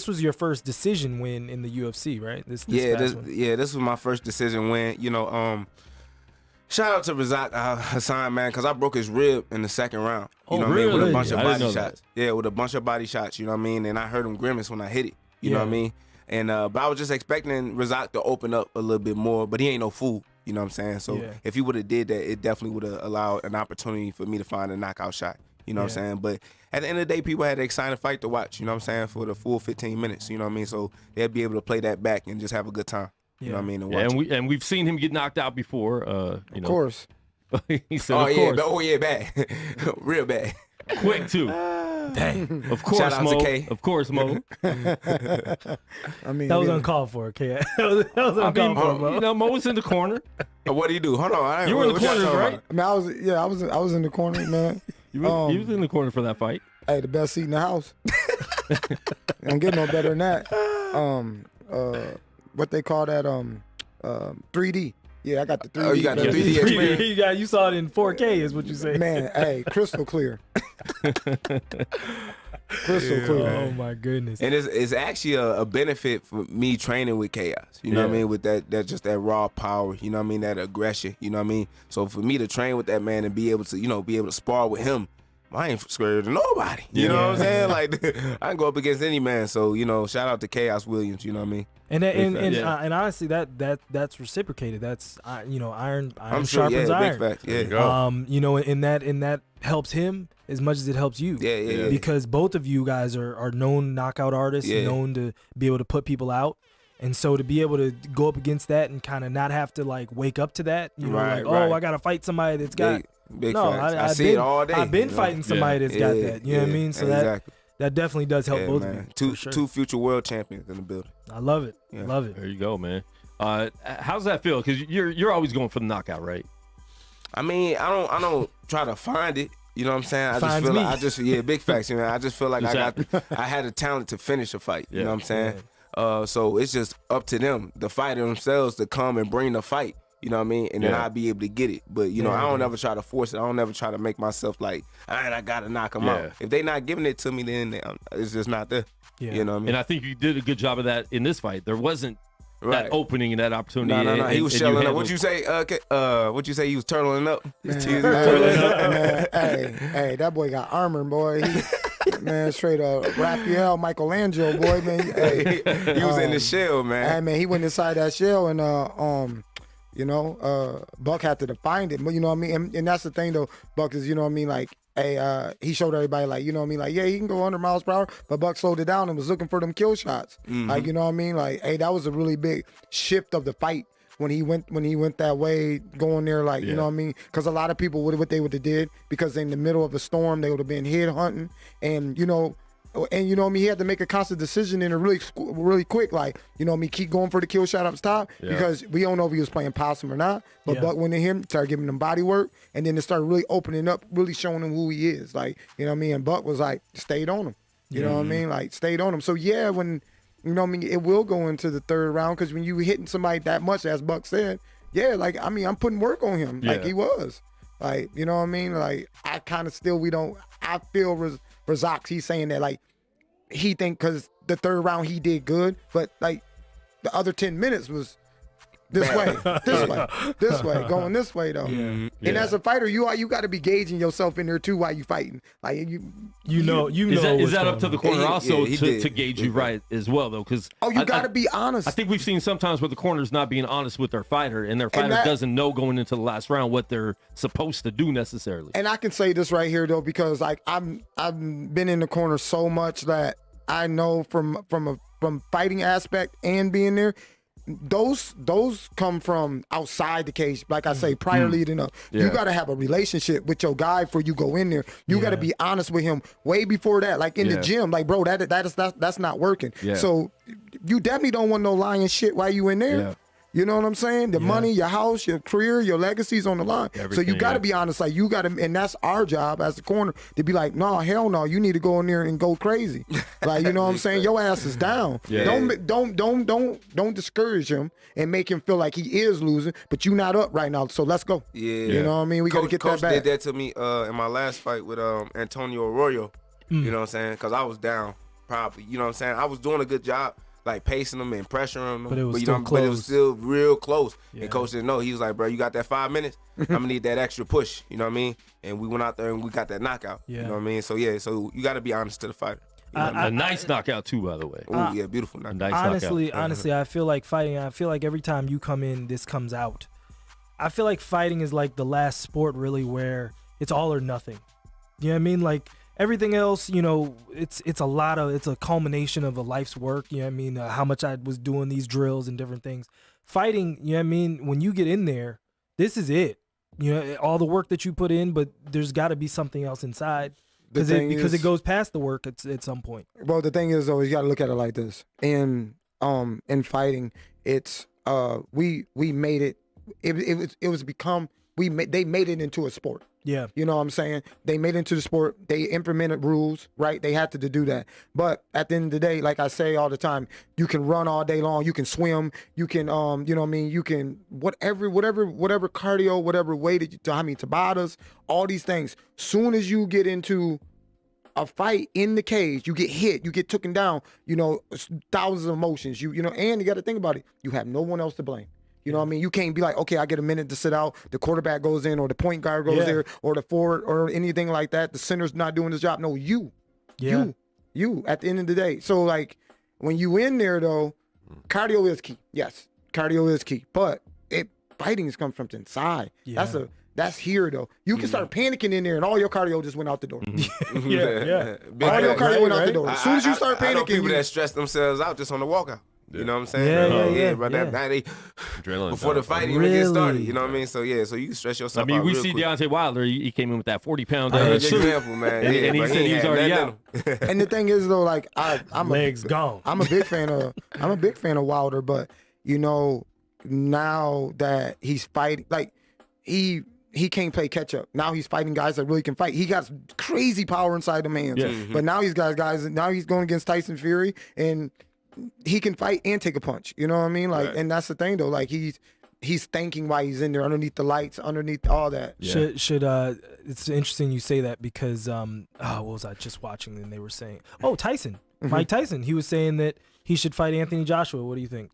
was your first decision win in the UFC, right? This This was my first decision win. Shout out to Razak Hassan, man, because I broke his rib in the second round. You know what I mean? With really? a bunch of I didn't body know that. shots. Yeah, with a bunch of body shots, you know what I mean? And I heard him grimace when I hit it. You know what I mean? And but I was just expecting Razak to open up a little bit more, but he ain't no fool. You know what I'm saying? So if he would have did that, it definitely would have allowed an opportunity for me to find a knockout shot. You know what I'm saying? But at the end of the day, people had an exciting fight to watch, you know what I'm saying, for the full 15 minutes. You know what I mean? So they'll be able to play that back and just have a good time. You know what I mean? And we've seen him get knocked out before. Of course. He said, "Oh of yeah, course. bad, real bad." Quick too. Dang. Of course, Shout out Mo. to K. Of course, Mo. I mean, That was uncalled for, okay? That was uncalled for, bro. You know, Mo was in the corner. What do you do? Hold on, You were in the what y'all corner, talking right? about? I mean, I was in the corner, man. You was in the corner for that fight. Hey, the best seat in the house. Don't get no better than that. What they call that? 3D. Yeah, I got the 3D. Oh, you got the 3D experience. You saw it in 4K, is what you say. Man, hey, crystal clear. Crystal clear. Oh my goodness. And it's actually a benefit for me training with Chaos. You know what I mean? With that just that raw power, you know what I mean? That aggression, you know what I mean? So for me to train with that man and be able to spar with him, I ain't scared of nobody. You know what I'm saying? Like I can go up against any man. So, shout out to Chaos Williams, you know what I mean? And honestly, that's reciprocated. That's iron I'm sure, sharpens iron. big fact. Yeah. And that helps him as much as it helps you. Yeah. Because both of you guys are known knockout artists, known to be able to put people out. And so to be able to go up against that and kind of not have to like wake up to that, Right. I got to fight somebody that's got Big facts. I see it all day. I've been fighting somebody that's got that. You know what I mean? So exactly. that definitely does help both man. of you. Two future world champions in the building. I love it. Yeah. Love it. There you go, man. How's that feel? Because you're always going for the knockout, right? I mean, I don't try to find it. You know what I'm saying? I Finds just feel me. like big facts. I just feel like I had a talent to finish a fight. You know what I'm saying? So it's just up to them, the fighter themselves, to come and bring the fight. You know what I mean? And then I'll be able to get it. But, I don't ever try to force it. I don't ever try to make myself like, all right, I got to knock them out. If they not giving it to me, then it's just not there. Yeah. You know what I mean? And I think you did a good job of that in this fight. There wasn't that opening and that opportunity. No. He was shelling up. What'd you say? What'd you say? He was turtling up? Hey, that boy got armor, boy. Man, straight up Raphael, Michelangelo, boy, man. Hey, he was in the shell, man. Hey, man, he went inside that shell and Buck had to find it. But you know what I mean? And that's the thing though, Buck is, you know what I mean, like, hey, he showed everybody like, you know what I mean, like, yeah, he can go 100 miles per hour, but Buck slowed it down and was looking for them kill shots. Like, you know what I mean? Like, hey, that was a really big shift of the fight when he went that way, going there, like, you know what I mean? Because a lot of people what they would have did, because in the middle of a storm they would have been head hunting, and you know what I mean, he had to make a conscious decision in a really quick, like, you know what I mean, keep going for the kill shot up top, because we don't know if he was playing possum or not, but Buck went to him, started giving him body work, and then it started really opening up, really showing him who he is, like, you know what I mean, and Buck was like, stayed on him, you know what I mean, like, stayed on him. So yeah, when, you know what I mean, it will go into the third round, because when you hitting somebody that much, as Buck said, like, I mean, I'm putting work on him, like he was, like, you know what I mean, like, I kind of still, I feel Razak, he's saying that, like, he think because the third round he did good, but like the other 10 minutes was this way, going this way though. And as a fighter, you got to be gauging yourself in there too while you fighting. Like you know. Is that up to the corner also he to gauge you right as well though? Because you got to be honest. I think we've seen sometimes where the corner's not being honest with their fighter, and their fighter doesn't know going into the last round what they're supposed to do necessarily. And I can say this right here though, because like I've been in the corner so much that I know from fighting aspect and being there, those come from outside the cage. Like I say, prior leading up, you got to have a relationship with your guy before you go in there. You got to be honest with him way before that. Like in the gym, like, bro, that's not working. So you definitely don't want no lying shit while you in there. You know what I'm saying? The money, your house, your career, your legacy's on the line. So you got to be honest. Like, you got to, and that's our job as the corner to be like, no, hell no, you need to go in there and go crazy. Like, you know what I'm saying? Your ass is down. Don't discourage him and make him feel like he is losing, but you not up right now. So let's go. You know what I mean? We got to get that back. Coach did that to me in my last fight with Antonio Arroyo. You know what I'm saying? Because I was down probably. You know what I'm saying? I was doing a good job, like pacing them and pressuring them, but it was still real close. And coach didn't know. He was like, bro, you got that 5 minutes? I'm gonna need that extra push. You know what I mean? And we went out there and we got that knockout. You know what I mean? So so you got to be honest to the fighter. You know a nice knockout too, by the way. Ooh, beautiful knockout. Nice honestly, I feel like fighting. I feel like every time you come in, this comes out. I feel like fighting is like the last sport really where it's all or nothing. You know what I mean? Like, everything else, you know, it's a culmination of a life's work. You know what I mean? How much I was doing these drills and different things. fighting, you know what I mean? When you get in there, this is it. You know, all the work that you put in, but there's got to be something else inside because it goes past the work at some point. Well, the thing is, though, you got to look at it like this. In fighting, it's we made it. They made it into a sport. Yeah. You know what I'm saying? They made it into the sport. They implemented rules, right? They had to do that. But at the end of the day, like I say all the time, you can run all day long. You can swim. You can, you know what I mean? You can, whatever cardio, whatever way that you, Tabatas, all these things. Soon as you get into a fight in the cage, you get hit, you get taken down, you know, thousands of emotions. You know, and you got to think about it. You have no one else to blame. You know what I mean? You can't be like, okay, I get a minute to sit out. The quarterback goes in, or the point guard goes there, or the forward, or anything like that. The center's not doing his job. No, you. At the end of the day. So like, when you in there though, cardio is key. Yes, cardio is key. But fighting is coming from the inside. Yeah. That's here though. You can start panicking in there, and all your cardio just went out the door. Yeah. All your cardio went out the door. As soon as you start panicking, I know people that stress themselves out just on the walkout. You know what I'm saying? Yeah. But Yeah. that they Adrenaline before the fight even gets started. You know what I mean? So yeah, so you can stress yourself out. I mean, we real see quick. Deontay Wilder. He came in with that 40-pound suit. Example, man. And he said he was already out. And the thing is though, like I'm legs gone. I'm a big fan of Wilder, but you know, now that he's fighting, like he can't play catch up. Now he's fighting guys that really can fight. He got crazy power inside the hands. Yeah. But now he's got guys. Now he's going against Tyson Fury, and he can fight and take a punch. You know what I mean? Like, and that's the thing though. Like he's thinking why he's in there, underneath the lights, underneath all that. Yeah. Should it's interesting you say that because what was I just watching and they were saying, Tyson, Mike Tyson, he was saying that he should fight Anthony Joshua. What do you think?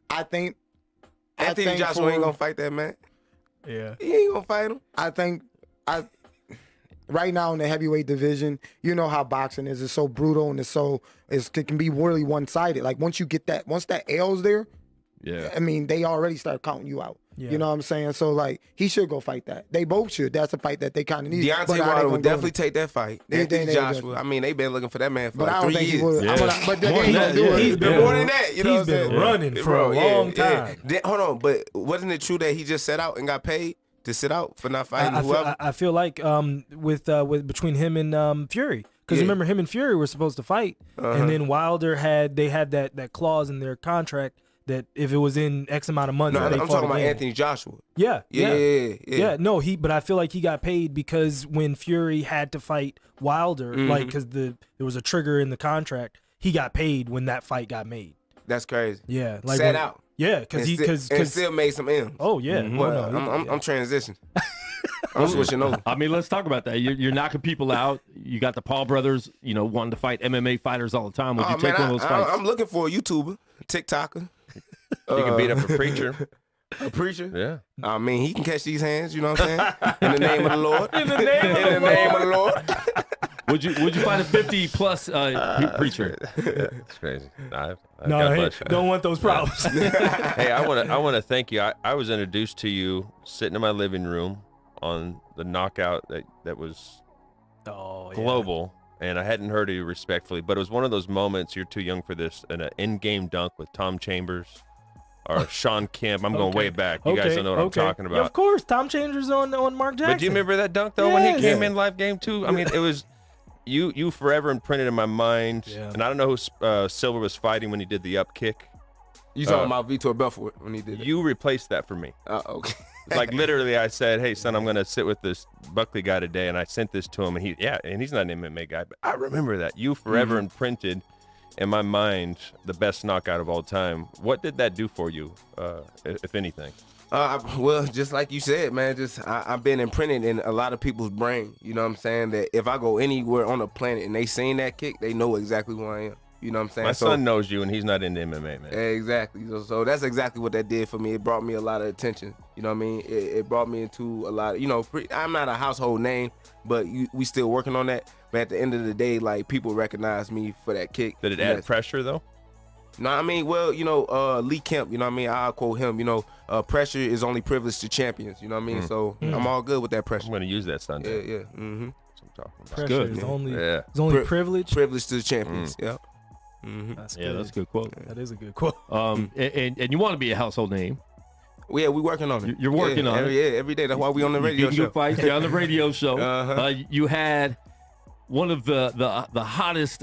I think Anthony Joshua ain't gonna fight that man. Yeah, he ain't gonna fight him. I think right now in the heavyweight division, you know how boxing is. It's so brutal and it can be really one-sided. Like once that L's there, I mean, they already start counting you out. Yeah. You know what I'm saying? So like he should go fight that. They both should. That's a fight that they kind of need. Deontay Wilder would definitely take that fight. Anthony Joshua. I mean, they've been looking for that man for like 3 years. He would. But they ain't gonna do it. He's been more than that. You know he's been running for a long time. Hold on, but wasn't it true that he just sat out and got paid to sit out for not fighting whoever? I feel like with between him and Fury, because remember him and Fury were supposed to fight, and then Wilder had that clause in their contract that if it was in X amount of months, I'm talking about Anthony Joshua. Yeah. No, but I feel like he got paid because when Fury had to fight Wilder, like because there was a trigger in the contract, he got paid when that fight got made. That's crazy. Yeah, like sat out. Yeah, because still made some M's. Oh yeah, Well, I'm transitioning. I'm switching over. I mean, let's talk about that. You're knocking people out. You got the Paul brothers, wanting to fight MMA fighters all the time. Would you take one of those fights? I'm looking for a YouTuber, TikToker. He can beat up a preacher. A preacher? Yeah. I mean, he can catch these hands, you know what I'm saying? In the name of the Lord. In the name of the Lord. Would you fight a 50+ preacher? It's crazy. Don't want those problems. Hey, I want to thank you. I was introduced to you sitting in my living room on the knockout that was global, and I hadn't heard of you respectfully, but it was one of those moments. You're too young for this. An in-game dunk with Tom Chambers or Sean Kemp. I'm going way back. You guys don't know what I'm talking about. Yeah, of course, Tom Chambers on Mark Jackson. But do you remember that dunk though when he came in live game too? I mean, it was. You forever imprinted in my mind, and I don't know who Silver was fighting when he did the up kick. You talking about Vitor Belfort when he did it? You replaced that for me. Okay. Like literally, I said, "Hey son, I'm gonna sit with this Buckley guy today," and I sent this to him, and he's not an MMA guy, but I remember that. You forever imprinted in my mind the best knockout of all time. What did that do for you, if anything? Well, just like you said, man, I've been imprinted in a lot of people's brain. You know what I'm saying? That if I go anywhere on the planet and they seen that kick, they know exactly who I am. You know what I'm saying? My son knows you, and he's not into MMA, man. Exactly. So that's exactly what that did for me. It brought me a lot of attention. You know what I mean? It brought me into a lot of, I'm not a household name, but we still working on that. But at the end of the day, like, people recognize me for that kick. Did it add pressure, though? No, I mean, well, Lee Kemp, you know what I mean? I'll quote him, pressure is only privilege to champions, you know what I mean? So I'm all good with that pressure. I'm going to use that Sunday. Yeah. Mm-hmm. That's what I'm talking about. Pressure is only privilege. Privilege to the champions, yeah. That's Yeah, good. that's a good quote. That is a good quote. And you want to be a household name. Yeah, we working on it. You're working on it. Yeah, every day. That's why we on the radio show. Good fights. You're on the radio show. Uh-huh. You had one of the hottest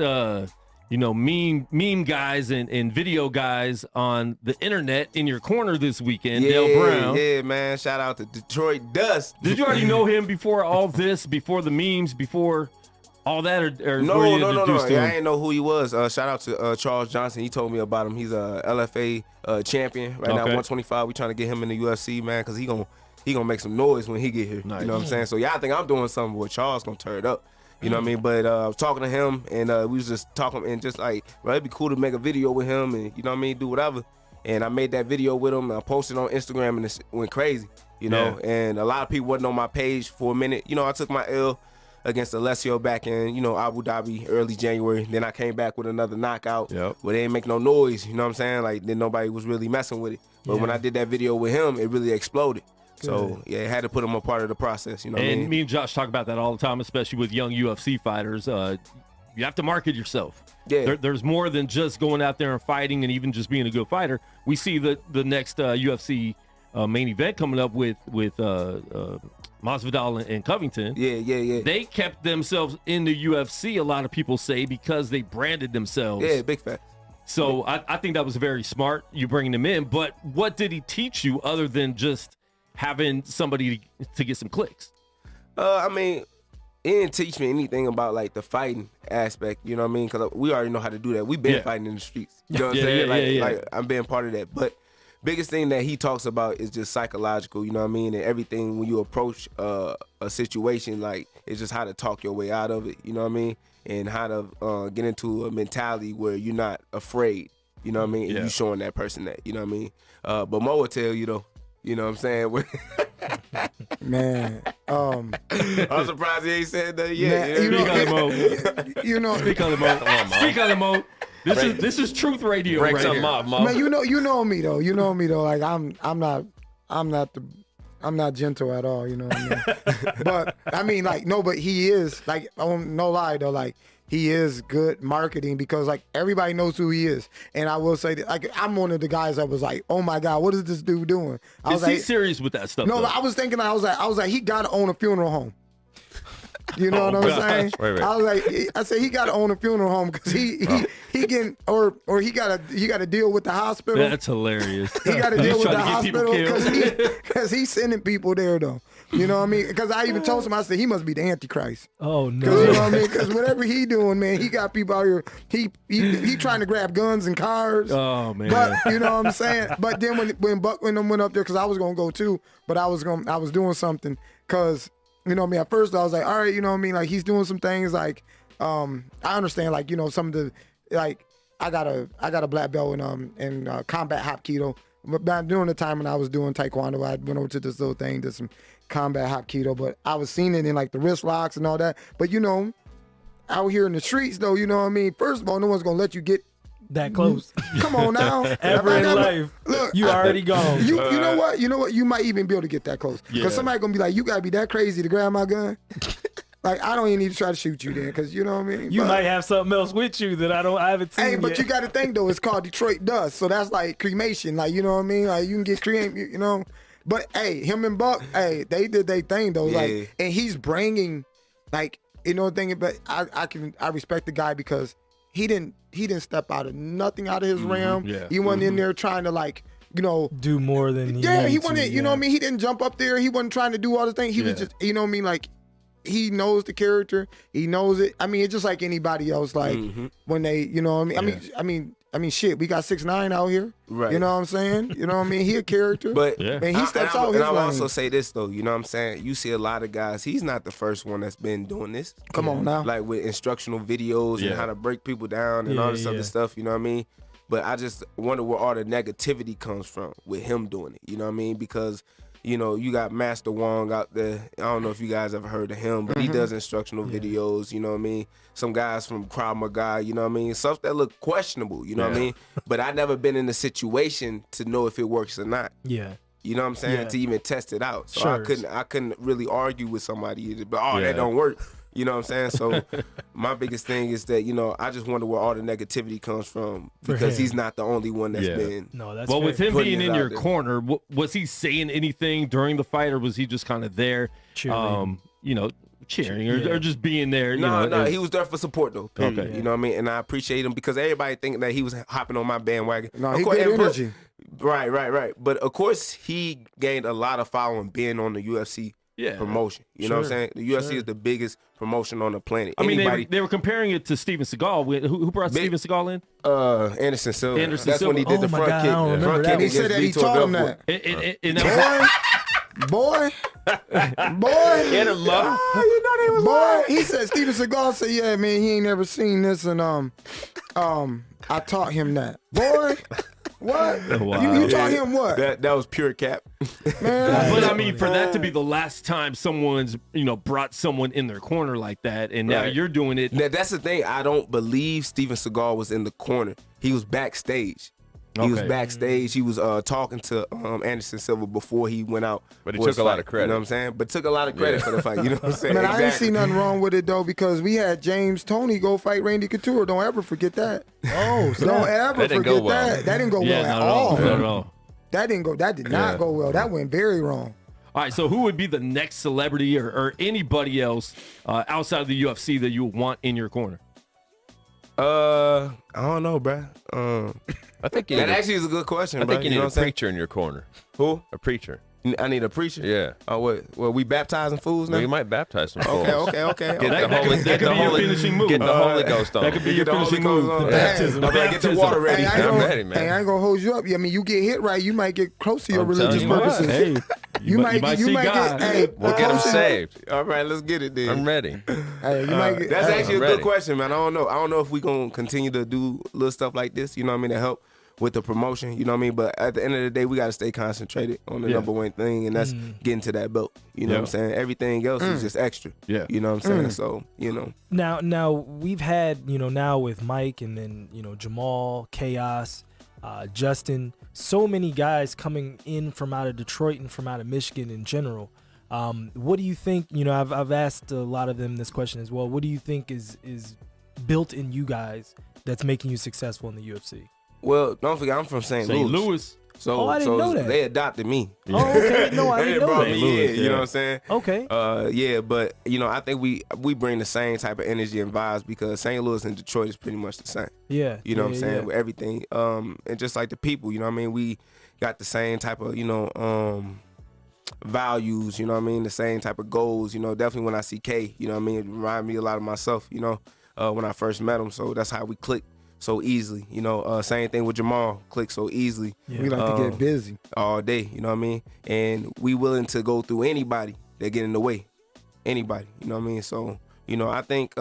meme guys and video guys on the internet in your corner this weekend, Dale Brown. Yeah, man. Shout out to Detroit Dust. Did you already know him before all this, before the memes, before all that, or No. were you introduced to Yeah, I him? didn't know who he was. Shout out to Charles Johnson. He told me about him. He's a LFA champion right now, 125. We trying to get him in the UFC, man, because he gonna make some noise when he get here. Nice. You know what I'm saying? So yeah, I think I'm doing something where Charles gonna turn it up. You know what I mean? But I was talking to him, and we was just talking, and just like, bro, it'd be cool to make a video with him, and you know what I mean, do whatever. And I made that video with him, and I posted it on Instagram, and it went crazy. You know, and a lot of people wasn't on my page for a minute. You know, I took my L against Alessio back in, Abu Dhabi early January. Then I came back with another knockout where they didn't make no noise. You know what I'm saying? Like, then nobody was really messing with it. But when I did that video with him, it really exploded. Good. So, yeah, it had to put him a part of the process. You know what I mean? And me and Josh talk about that all the time, especially with young UFC fighters. You have to market yourself. Yeah. There's more than just going out there and fighting and even just being a good fighter. We see the next UFC main event coming up with Masvidal and Covington. Yeah. They kept themselves in the UFC, a lot of people say, because they branded themselves. Yeah, big fact. So I think that was very smart, you bringing them in. But what did he teach you other than just having somebody to get some clicks? I mean, he didn't teach me anything about, like, the fighting aspect, you know what I mean? Because we already know how to do that. We've been fighting in the streets. You know what I'm saying? Like, I'm being part of that. But biggest thing that he talks about is just psychological, you know what I mean? And everything when you approach a situation, like, it's just how to talk your way out of it, you know what I mean? And how to get into a mentality where you're not afraid, you know what I mean? And you showing that person that, you know what I mean? But Mo will tell you, though, you know what I'm saying? Man, I'm surprised he ain't said that yet. Man, Speak on the Mo. you know, Speak on the Mo. Speak on the Mo. This is truth radio Break right something here. off, Mo. man, you know me though. You know me though. Like I'm not gentle at all. You know what I mean? But I mean, like, no, but he is, like, no lie though, like, he is good marketing because, like, everybody knows who he is. And I will say that, like, I'm one of the guys that was like, oh my God, what is this dude doing? I was Is he serious with that stuff? no, though? I was thinking, I was like, he got to own a funeral home. You know what I'm saying? Wait. I was like, I said he got to own a funeral home because he getting or he got to deal with the hospital. That's hilarious. He got to deal with the trying to get people hospital because he's sending people there though. You know what I mean? Because I even told him, I said he must be the Antichrist. Oh Because you no. know what I mean? Because whatever he doing, man, he got people out here. He trying to grab guns and cars. Oh man. But you know what I'm saying? But then when Buckley went up there, because I was gonna go too, but I was doing something because, you know what I mean, at first I was like, all right, you know what I mean, like, he's doing some things like, I understand, like, you know, some of the, like, I got a black belt in combat hapkido. But back during the time when I was doing taekwondo, I went over to this little thing, did some combat hapkido, but I was seeing it in, like, the wrist locks and all that. But, you know, out here in the streets though, you know what I mean, first of all, no one's gonna let you get That close. come on now. Ever in life. Look, You already gone. You know what? You know what? You might even be able to get that close. Because Yeah. somebody gonna be like, you gotta be that crazy to grab my gun. Like, I don't even need to try to shoot you then, because you know what I mean? You But- might have something else with you that I haven't seen Hey, but yet. you got to think though, it's called Detroit Dust, so that's like cremation, like, you know what I mean? Like, you can get cremated, you know. But hey, him and Buck, hey, they did their thing though, Yeah. like, and he's bringing, like, you know, thinking, but I respect the guy because he didn't step out of nothing out of his realm. yeah. He wasn't in there trying to, like, you know. do more than he Yeah, he needs to, wasn't. You know what I mean? He didn't jump up there. He wasn't trying to do all the things. He was just, you know what I mean? Like, he knows the character. He knows it. I mean, it's just like anybody else. Like, when they, you know what I mean? I mean, shit. We got 6ix9ine out here. Right. You know what I'm saying? You know what I mean? He a character. But Yeah. man, he steps out his and I'll lane. also say this though, you know what I'm saying? You see a lot of guys. He's not the first one that's been doing this. Come on now. Like with instructional videos Yeah. and how to break people down and all this other stuff. You know what I mean? But I just wonder where all the negativity comes from with him doing it. You know what I mean? Because, you know, you got Master Wong out there. I don't know if you guys ever heard of him, but he does instructional videos, you know what I mean? Some guys from Krav Maga, you know what I mean? Stuff that look questionable, you know what I mean? But I never been in a situation to know if it works or not. Yeah. You know what I'm saying? Yeah. To even test it out. So Sure. I couldn't really argue with somebody, but Yeah. that don't work. You know what I'm saying? So my biggest thing is that, I just wonder where all the negativity comes from, because he's not the only one that's been. No, that's well, fair. with him Putting being it in out your there. corner, was he saying anything during the fight, or was he just kind of there, Cheering. cheering Yeah. or just being there? No, as- he was there for support though. Period. Okay. You know what I mean? And I appreciate him, because everybody thinking that he was hopping on my bandwagon. No, Of he course- good and plus- energy. Right. But of course, he gained a lot of following being on the UFC promotion. You know what I'm saying? The UFC is the biggest promotion on the planet. I mean, Anybody, they were comparing it to Steven Seagal. Who brought Steven Seagal in? Anderson Silva. Anderson That's when he Silva. did the Oh my front God, kick. I don't remember Front that. kick And he against said that he Vitor taught him Belfort. that. And that Boy, boy, Hit him up. boy. He said Steven Seagal said, "Yeah, man, he ain't never seen this, and I taught him that." Boy, what? Wow. You taught him what? That was pure cap. Man, But I mean, for that to be the last time someone's brought someone in their corner like that, and now Right. you're doing it. That's the thing. I don't believe Steven Seagal was in the corner. He was backstage. He was Okay. backstage. He was talking to Anderson Silva before he went out. But he for his took a lot fight, of credit. You know what I'm saying? But took a lot of credit for the fight. You know what I'm saying? man, I ain't Exactly. see nothing wrong with it though, because we had James Toney go fight Randy Couture. Don't ever forget that. Oh, Don't snap. ever That didn't go forget well. that. That didn't go Yeah, well not at at all. all. Not at all. That did not Yeah. go well. That went very wrong. All right, so who would be the next celebrity or anybody else outside of the UFC that you would want in your corner? I don't know, bruh. I think you That need a, actually is a good question, I bro. think you need know a what I'm saying? preacher in your corner. Who? A preacher. I need a preacher. Yeah. Oh, what? Well, we baptizing fools now. Well, you might baptize some fools. Okay. Get the That Holy, could get be the your Holy, finishing move. get the Holy Ghost on. That could be your Get the Holy finishing Ghost move. on. Baptism. I better get the water ready. Hey, I ain't I'm gonna, ready, man. Hey, I ain't gonna hold you up. I mean, you get hit right, you might get close to your I'm religious telling you what. purposes. Hey, You might see get. God. Hey, We'll get them close to- saved. All right, let's get it then. I'm ready. Hey, you might get. That's hey, actually a I'm good ready. question, man. I don't know if we gonna continue to do little stuff like this. You know what I mean? To help with the promotion. You know what I mean? But at the end of the day, we got to stay concentrated on the number one thing, and that's getting to that belt. You know what I'm saying? Everything else is just extra. Yeah. You know what I'm saying? So Now we've had now with Mike and then Jamal, Chaos, Justin, so many guys coming in from out of Detroit and from out of Michigan in general. What do you think? I've asked a lot of them this question as well. What do you think is built in you guys that's making you successful in the UFC? Well, don't forget, I'm from St. Louis. So, Oh, I didn't know that. they adopted me. Oh, okay. No, I They didn't know brought that. me Louis, in. You yeah. know what I'm saying? Okay. Yeah, but I think we bring the same type of energy and vibes, because St. Louis and Detroit is pretty much the same. Yeah. You know what I'm saying? Yeah. With everything. And just like the people, you know what I mean? We got the same type of, values, you know what I mean? The same type of goals, definitely when I see K, you know what I mean? It reminds me a lot of myself, when I first met him. So that's how we click so easily, same thing with Jamal, click so easily. We like to get busy. All day, you know what I mean? And we willing to go through anybody that get in the way. Anybody, you know what I mean? So, I think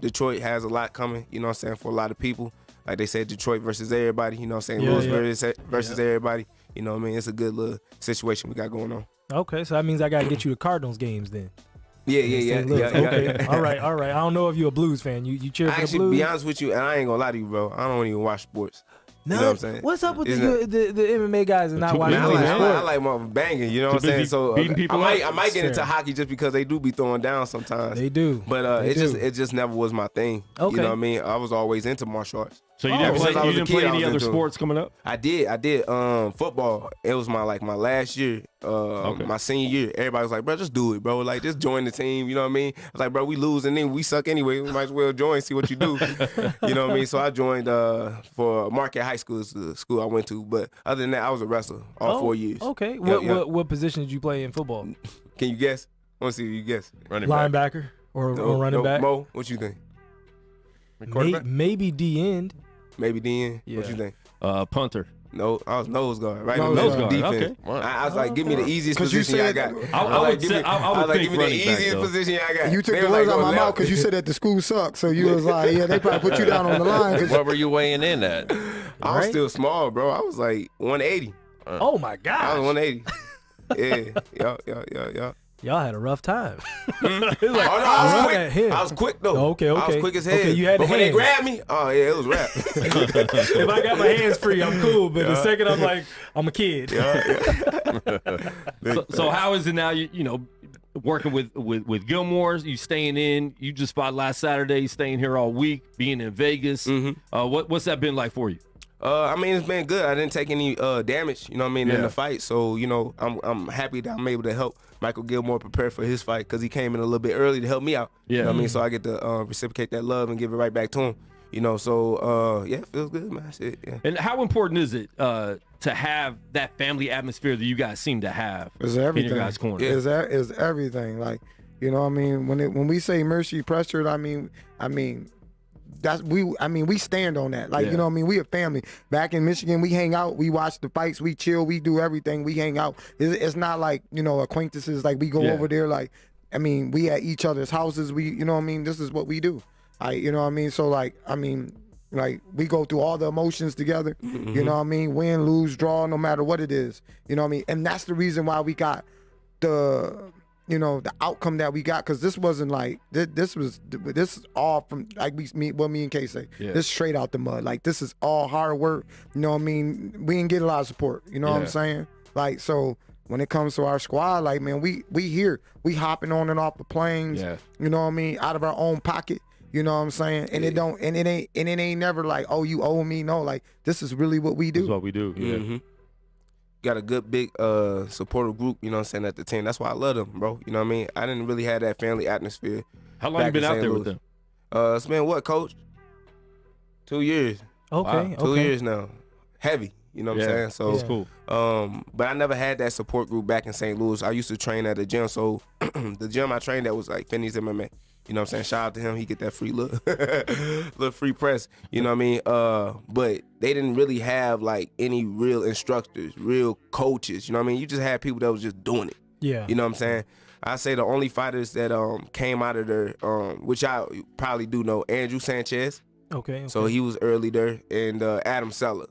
Detroit has a lot coming, you know what I'm saying, for a lot of people. Like they said, Detroit versus everybody, St. Louis versus everybody. You know what I mean? It's a good little situation we got going on. Okay, so that means I gotta get you to Cardinals games then. Yeah. Okay. All right. I don't know if you're a Blues fan. You cheer for the Actually, Blues? be honest with you, and I ain't gonna lie to you, bro. I don't even watch sports. No. You know what I'm saying? What's up with Isn't the MMA guys and not Too watching busy, any man. sport? I like my banging, you know what I'm Too saying? busy So beating people I up? might get Fair. into hockey just because they do be throwing down sometimes. They do. But They do. it just never was my thing. Okay. You know what I mean? I was always into martial arts. So you Oh, didn't since I play, was a kid, I any was other into it. sports coming up? I did football. It was my last year, my senior year. Everybody was like, bro, just do it, bro. Like, just join the team. You know what I mean? I was like, bro, we lose and then we suck anyway. We might as well join, see what you do. You know what I mean? So I joined for Marquette High School, is the school I went to. But other than that, I was a wrestler all 4 years. Okay. Yeah. What position did you play in football? Can you guess? I want to see if you guess. Running back. Linebacker or running back? Mo, what you think? Quarterback? Maybe D end. Maybe then. Yeah. What you think? Punter. No, I was nose guard, right? Nose guard, defense. okay. I was like, give me the easiest 'Cause you position y'all said- got. I was would give say- me- I would was like, think give me the running back, easiest though. position y'all got. You took They the was words like, out my oh, mouth left. because you said that the school sucks. So you was like, yeah, they probably put you down on the line. 'cause What were you weighing in at? I was Right? still small, bro. I was like 180. Oh my I gosh. was 180. Yeah. Y'all had a rough time. Like, oh, no, I was quick though. Okay. I was quick as hell. Okay, you had but when they hands. grabbed me, oh yeah, it was rap. If I got my hands free, I'm cool. But the second I'm like, I'm a kid. So how is it now? You know, working with Gillmore, you staying in. You just fought last Saturday, staying here all week, being in Vegas. What's that been like for you? I mean, it's been good. I didn't take any damage, you know what I mean, in the fight. So, you know, I'm happy that I'm able to help Michael Gillmore prepare for his fight because he came in a little bit early to help me out. Yeah. You know what I mean? So I get to reciprocate that love and give it right back to him. You know, so, yeah, it feels good, man. Shit, yeah. And how important is it to have that family atmosphere that you guys seem to have It's everything. in your guys' corner? It's everything. Like, you know what I mean? When we say mercy pressured, I mean we stand on that. Like, you know what I mean? We a family. Back in Michigan, we hang out, we watch the fights, we chill, we do everything, we hang out. It's not like, you know, acquaintances, like we go over there, like, I mean, we at each other's houses, we, you know what I mean? This is what we do. You know what I mean? So like, I mean, like we go through all the emotions together, you know what I mean? Win, lose, draw, no matter what it is, you know what I mean? And that's the reason why we got the outcome that we got, because this wasn't like this is all from, like me and Kay say, this straight out the mud. Like, this is all hard work, you know what I mean? We didn't get a lot of support, you know what I'm saying? Like, so when it comes to our squad, like, man, we here, we hopping on and off the planes, you know what I mean, out of our own pocket, you know what I'm saying? And it ain't never like, oh, you owe me. No, like, this is really what we do. This is what we do. Got a good big supportive group, you know what I'm saying, at the team. That's why I love them, bro. You know what I mean? I didn't really have that family atmosphere. How long you been out there with them? It's been what, Coach? 2 years. Okay. Wow. 2 years now. Heavy, you know what I'm saying? So that's cool. But I never had that support group back in St. Louis. I used to train at a gym, so the gym I trained at was like Finney's MMA. You know what I'm saying? Shout out to him. He get that free little free press. You know what I mean? But they didn't really have like any real instructors, real coaches. You know what I mean? You just had people that was just doing it. Yeah. You know what I'm saying? I say the only fighters that came out of there, which I probably do know, Andrew Sanchez. Okay. So he was early there, and Adam Seller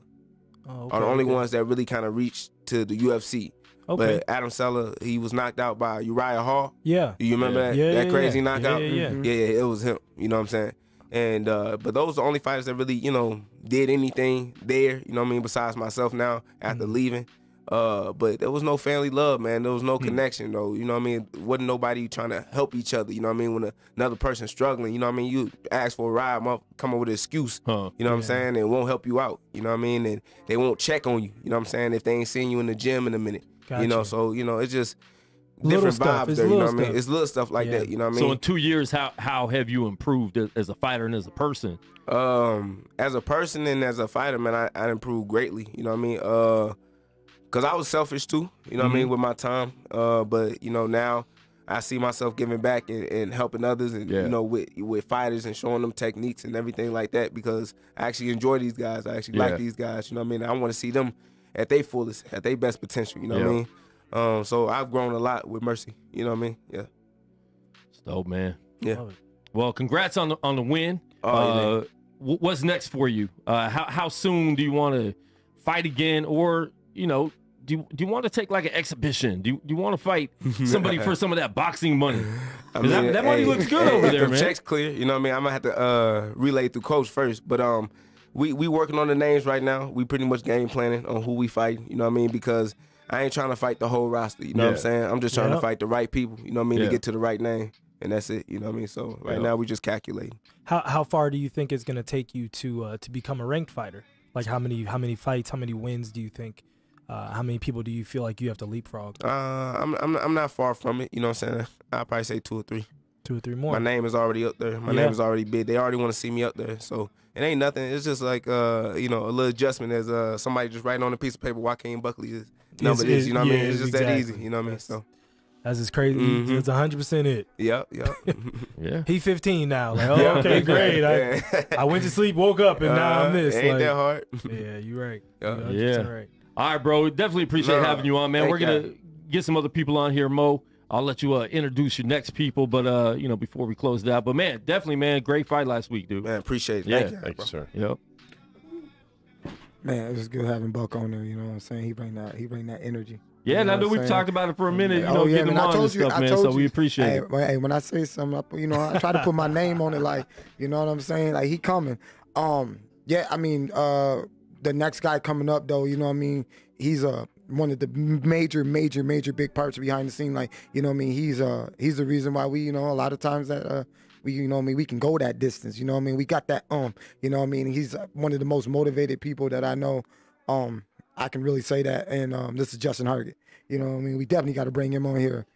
are the only ones that really kind of reached to the UFC. Okay. But Adam Seller, he was knocked out by Uriah Hall. Yeah. Do you remember that? That crazy knockout? Yeah. It was him. You know what I'm saying? And but those are the only fighters that really, you know, did anything there, you know what I mean, besides myself now after leaving. But there was no family love, man. There was no connection, though. You know what I mean? Wasn't nobody trying to help each other. You know what I mean? When another person's struggling, you know what I mean? You ask for a ride, come up with an excuse. You know what I'm saying? And won't help you out. You know what I mean? And they won't check on you. You know what I'm saying? If they ain't seen you in the gym in a minute. Gotcha. You know, so, you know, it's just different vibes there, you know what I mean? It's little stuff like that, you know what I mean? So in 2 years, how have you improved as a fighter and as a person? As a person and as a fighter, man, I improved greatly, you know what I mean? Because I was selfish too, you know what I mean, with my time. But, you know, now I see myself giving back and helping others and, you know, with fighters and showing them techniques and everything like that, because I actually enjoy these guys. I actually like these guys, you know what I mean? I want to see them at their fullest, at their best potential, you know what I mean? So I've grown a lot with Mercy, you know what I mean? Yeah. It's dope, man. Yeah. Well, congrats on the win. What's next for you? How soon do you want to fight again, or, you know, do you want to take like an exhibition? Do you want to fight somebody for some of that boxing money? I mean, that money looks good over there, man. Check's clear, you know what I mean? I'm gonna have to relay through Coach first, but we working on the names right now. We pretty much game planning on who we fight, you know what I mean? Because I ain't trying to fight the whole roster, you know what I'm saying? I'm just trying to fight the right people, you know what I mean, to get to the right name, and that's it, you know what I mean? So right now we just calculating. How far do you think it's gonna take you to become a ranked fighter? Like how many fights, how many wins do you think? How many people do you feel like you have to leapfrog? I'm not far from it, you know what I'm saying? I'll probably say 2 or 3. 2 or 3 more. My name is already up there. My name is already big. They already want to see me up there. So it ain't nothing. It's just like, you know, a little adjustment as somebody just writing on a piece of paper Joaquin Buckley number is, you know what I mean? It's just that easy, you know what I mean? So that's just crazy. It's 100% it. Yep. Yeah. He 15 now. Like, oh, okay, great. I went to sleep, woke up, and now I'm this. Ain't that hard? Yeah, you're right. Yeah. Right. All right, bro. Definitely appreciate having you on, man. We're going to get some other people on here, Mo. I'll let you introduce your next people, but you know, before we close it out. But man, definitely, man, great fight last week, dude. Man, appreciate it. Yeah, thank you, sir. Yep. Man, it was good having Buck on there. You know what I'm saying? He bring that energy. Yeah, and I know we've talked about it for a minute, getting them on and stuff, man, so we appreciate it. Hey, when I say something, I try to put my name on it, like, you know what I'm saying? Like, he coming. Yeah, I mean, the next guy coming up, though, you know what I mean? He's one of the major big parts behind the scene. Like, you know what I mean? He's the reason why we, a lot of times that we, you know what I mean, we can go that distance, you know what I mean? We got that, you know what I mean? He's one of the most motivated people that I know. I can really say that. And this is Justin Hargett. You know what I mean? We definitely got to bring him on here.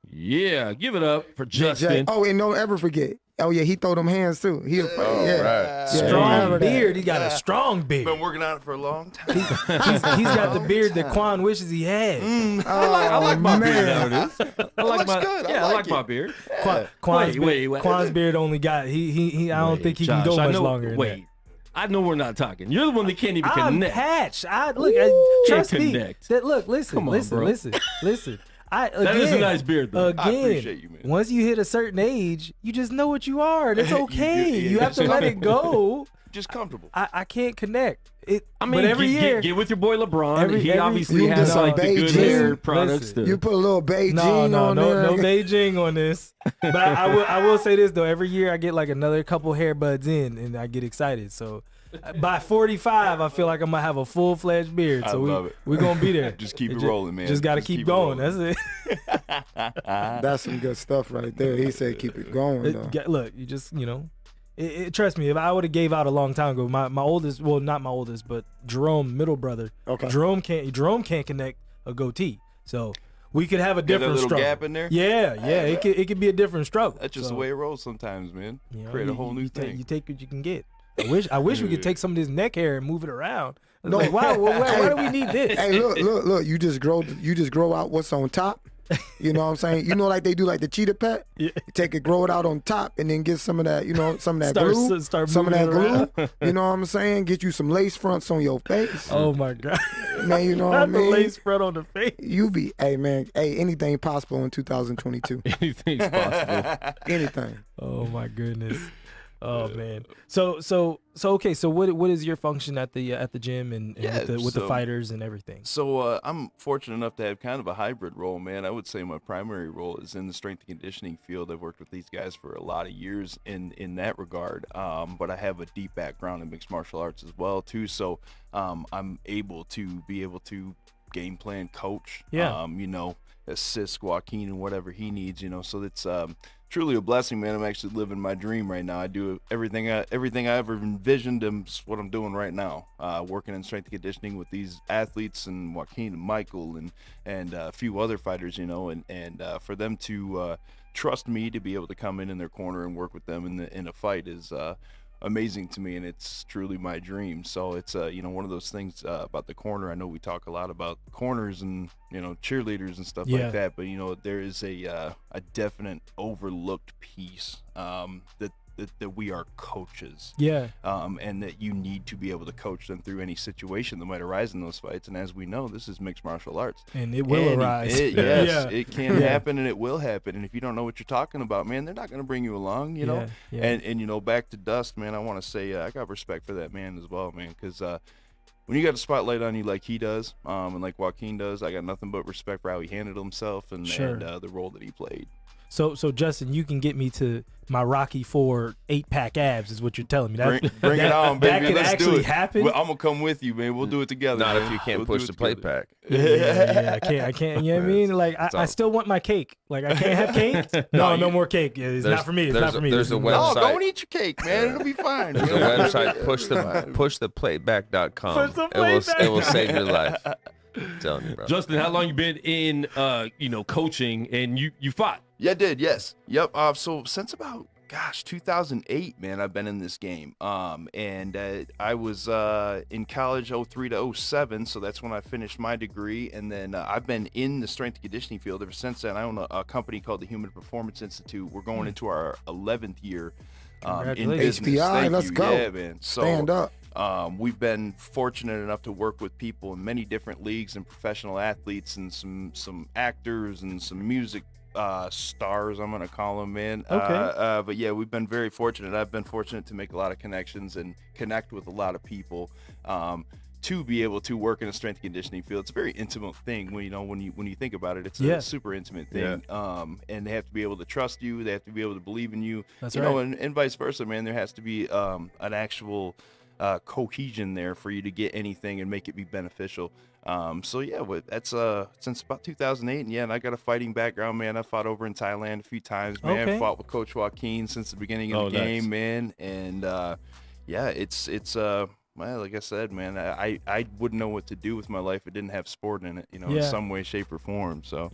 Yeah, give it up for Justin. Oh, and don't ever forget. Oh, yeah, he throw them hands, too. Right. Strong beard. He got a strong beard. Been working on it for a long time. He's got the beard that Quan wishes he had. I like my beard nowadays. I like looks good. I like my beard. Quan's beard only got, I don't think he can go much longer than that. I know we're not talking. You're the one that can't even I'm connect. Patch. Trust me. Listen. That is a nice beard, though. Again, I appreciate you, man. Once you hit a certain age, you just know what you are. And it's okay. You have to let it go. Just comfortable. I can't connect. But every year, get with your boy LeBron. He obviously has like the good hair products. You put a little Beijing on there. No Beijing on this. But I will say this though. Every year I get like another couple hair buds in, and I get excited. So by 45, I feel like I'm gonna have a full-fledged beard. So we're gonna be there. Just keep it rolling, man. Just gotta keep going. That's it. That's some good stuff right there. He said keep it going. Though. Look, you just trust me. If I would have gave out a long time ago, my oldest, well, not my oldest, but Jerome, middle brother. Okay. Jerome can't connect a goatee. So we could have a different little stroke. gap in there. Yeah. It could be a different stroke. That's just the way it rolls sometimes, man. Create a whole new thing. You take what you can get. I wish we could take some of this neck hair and move it around. No, like, why do we need this? Hey, look! You just grow out what's on top. You know what I'm saying? You know, like they do, like the cheetah pet. Yeah. You take it, grow it out on top, and then get some of that, some of that glue, some of that glue. You know what I'm saying? Get you some lace fronts on your face. Oh my God, man! You know what I mean? The lace front on the face. Anything possible in 2022. Anything's possible. Anything. Oh my goodness. Oh man. So okay. So what is your function at the gym and with the fighters and everything? So I'm fortunate enough to have kind of a hybrid role, man. I would say my primary role is in the strength and conditioning field. I've worked with these guys for a lot of years in that regard. But I have a deep background in mixed martial arts as well too. So I'm able to game plan, coach. Yeah. Assist Joaquin in whatever he needs. So it's truly a blessing, man. I'm actually living my dream right now. I do everything I ever envisioned, and what I'm doing right now. Working in strength and conditioning with these athletes and Joaquin and Micheal and a few other fighters, and for them to trust me to be able to come in their corner and work with them in a fight is amazing to me, and it's truly my dream. So it's one of those things about the corner. I know we talk a lot about corners and cheerleaders and stuff like that, but there is a definite overlooked piece that we are coaches. Yeah. And that you need to be able to coach them through any situation that might arise in those fights. And as we know, this is mixed martial arts. And it will arise. It can happen, and it will happen. And if you don't know what you're talking about, man, they're not going to bring you along, Yeah. And back to Dust, man, I want to say I got respect for that man as well, man, because when you got a spotlight on you like he does, and like Joaquin does, I got nothing but respect for how he handled himself and the role that he played. So Justin, you can get me to my Rocky IV 8-pack abs, is what you're telling me. Bring it on, baby. That can Let's actually do it. happen. Well, I'm gonna come with you, man. We'll do it together. Not man. if you can't We'll push the plate together. pack. Yeah, I can't. You know what I mean? Like I still want my cake. Like I can't have cake. No more cake. It's not for me. It's not for me. There's a No, website. go and eat your cake, man. It'll be fine. There's a website, pushtheplayback.com. It will save your life. I'm telling you, bro. Justin, how long you been in coaching, and you fought? Yeah, I did. Yes. Yep. So since about 2008, man, I've been in this game. And I was in college 03 to 07, so that's when I finished my degree. And then I've been in the strength and conditioning field ever since then. I own a company called the Human Performance Institute. We're going into our 11th year in business. HPI, let's go. Yeah, man. So, stand up. We've been fortunate enough to work with people in many different leagues and professional athletes and some actors and some music stars, I'm gonna call them, man. Okay. But yeah, we've been very fortunate. I've been fortunate to make a lot of connections and connect with a lot of people to be able to work in a strength and conditioning field. It's a very intimate thing when you think about it. It's a super intimate thing. And they have to be able to trust you. They have to be able to believe in you. That's you right. know, and vice versa, man. There has to be an actual cohesion there for you to get anything and make it be beneficial. So yeah, that's since about 2008, and I got a fighting background, man. I fought over in Thailand a few times, man. Okay. Fought with Coach Joaquin since the beginning of the game, man. And it's well, like I said, man, I wouldn't know what to do with my life if it didn't have sport in it, in some way, shape, or form. So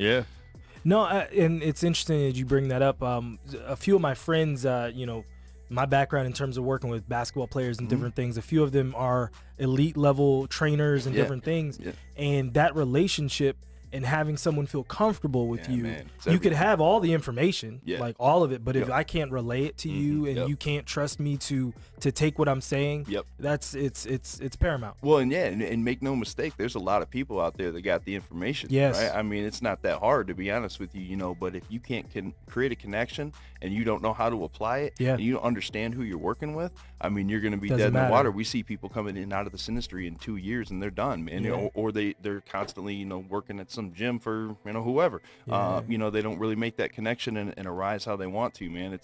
no, and it's interesting that you bring that up. A few of my friends, my background in terms of working with basketball players and different things, a few of them are elite level trainers and different things. And that relationship and having someone feel comfortable with you, you could have all the information, like all of it, but if I can't relay it to you and you can't trust me to take what I'm saying, that's it's paramount. Well, and make no mistake, there's a lot of people out there that got the information. Right? I mean, it's not that hard, to be honest with you, but if you can't create a connection and you don't know how to apply it, and you don't understand who you're working with, I mean, you're going to be dead in the water. We see people coming in and out of this industry in 2 years and they're done, man. Or they're constantly, working at some gym for, whoever. They don't really make that connection and arise how they want to, man.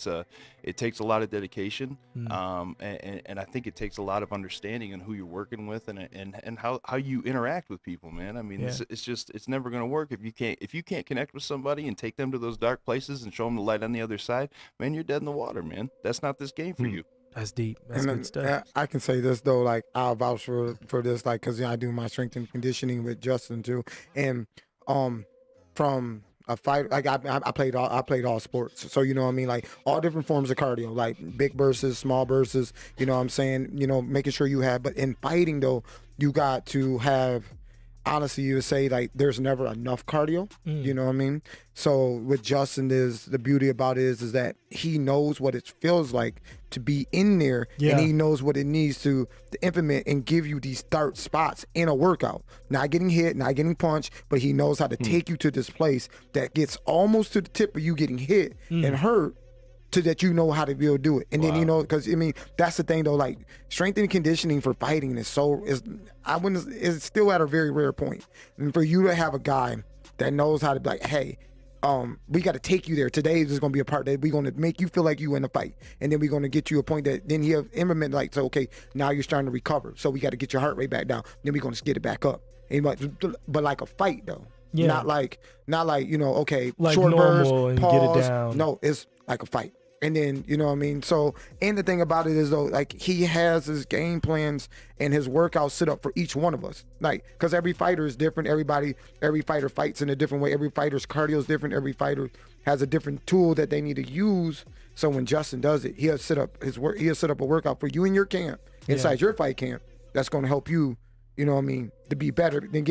It takes a lot of dedication, and I think it takes a lot of understanding on who you're working with and how you interact with people, man. I mean, it's never going to work if you can't connect with somebody and take them to those dark places and show them the light on the other side, man. You're dead in the water, man. That's not this game for you. That's deep. That's good stuff. I can say this though, like I'll vouch for this, like because I do my strength and conditioning with Justin too, and from a fight, like I played all sports, so you know what I mean, like all different forms of cardio, like big bursts, small bursts, you know what I'm saying, making sure you have. But in fighting though, you got to have. Honestly, you would say like there's never enough cardio. You know what I mean? So with Justin, the beauty about it is that he knows what it feels like to be in there, and he knows what it needs to implement and give you these start spots in a workout. Not getting hit, not getting punched, but he knows how to take you to this place that gets almost to the tip of you getting hit and hurt. So that you know how to be able to do it. And then, because, I mean, that's the thing, though, like, strength and conditioning for fighting is still at a very rare point. And for you to have a guy that knows how to be like, hey, we got to take you there. Today is going to be a part that we're going to make you feel like you in a fight. And then we're going to get you a point that then he'll implement, like, so, okay, now you're starting to recover. So we got to get your heart rate back down. Then we're going to get it back up. And but like a fight, though. Yeah. Not like okay, like short burst, and pause. Get it down. No, it's like a fight. And then, you know what I mean? So, and the thing about it is, though, like, he has his game plans and his workouts set up for each one of us. Like, because every fighter is different. Every fighter fights in a different way. Every fighter's cardio is different. Every fighter has a different tool that they need to use. So when Justin does it, he'll set up a workout for you in your camp, inside your fight camp, that's going to help you, you know what I mean, to be better. Then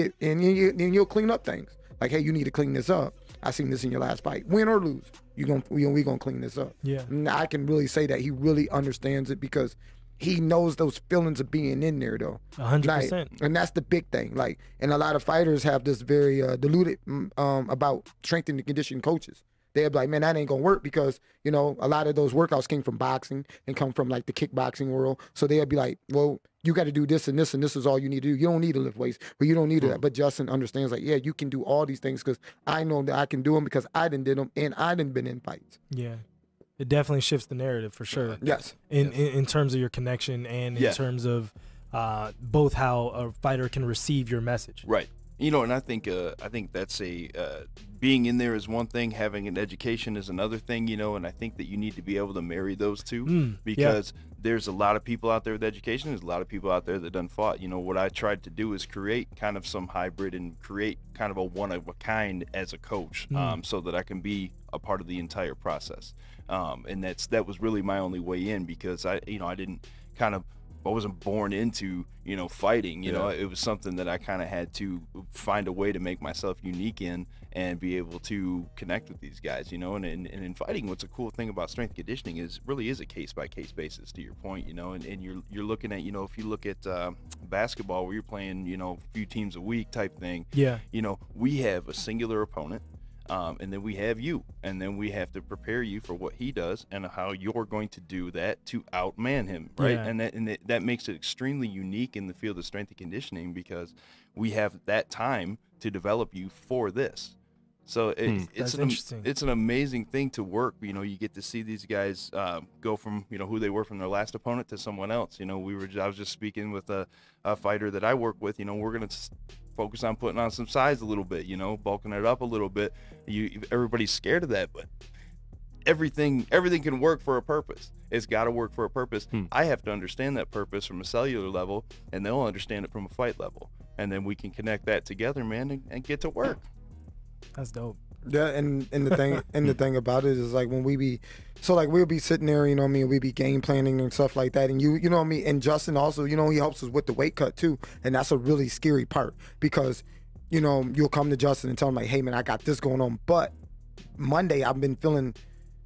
you'll clean up things. Like, hey, you need to clean this up. I seen this in your last fight. Win or lose, we gonna clean this up. Yeah. And I can really say that he really understands it because he knows those feelings of being in there, though. 100%. And that's the big thing. Like, and a lot of fighters have this very diluted about strength and conditioning coaches. They'll be like, man, that ain't gonna work because, a lot of those workouts came from boxing and come from like the kickboxing world. So they'll be like, well, you got to do this and this and this is all you need to do. You don't need to lift weights, but you don't need that. But Justin understands, like, yeah, you can do all these things because I know that I can do them because I done did them and I done been in fights. Yeah. It definitely shifts the narrative for sure. Yes. In terms of your connection and in terms of both how a fighter can receive your message. Right. And I think that's being in there is one thing, having an education is another thing, and I think that you need to be able to marry those two because there's a lot of people out there with education. There's a lot of people out there that done fought. What I tried to do is create kind of some hybrid and create kind of a one of a kind as a coach so that I can be a part of the entire process. And that was really my only way in because I wasn't born into, fighting, it was something that I kind of had to find a way to make myself unique in and be able to connect with these guys, and in fighting, what's a cool thing about strength conditioning is really is a case by case basis to your point, and you're looking at, if you look at basketball where you're playing, a few teams a week type thing, we have a singular opponent. And then we have you, and then we have to prepare you for what he does and how you're going to do that to outman him, right? Yeah. And that makes it extremely unique in the field of strength and conditioning, because we have that time to develop you for this. So it's an amazing thing to work. You know, you get to see these guys go from, you know, who they were from their last opponent to someone else. You know, I was just speaking with a fighter that I work with. You know, we're gonna focus on putting on some size a little bit. You know, bulking it up a little bit. Everybody's scared of that, but everything can work for a purpose. It's got to work for a purpose. I have to understand that purpose from a cellular level, and they'll understand it from a fight level, and then we can connect that together, man, and get to work. That's dope. Yeah, and the thing about it is, like, when we be, so like we'll be sitting there, you know what I mean, we be game planning and stuff like that, and you know what I mean, and Justin also, you know, he helps us with the weight cut too, and that's a really scary part, because, you know, you'll come to Justin and tell him like, hey man, I got this going on, but Monday I've been feeling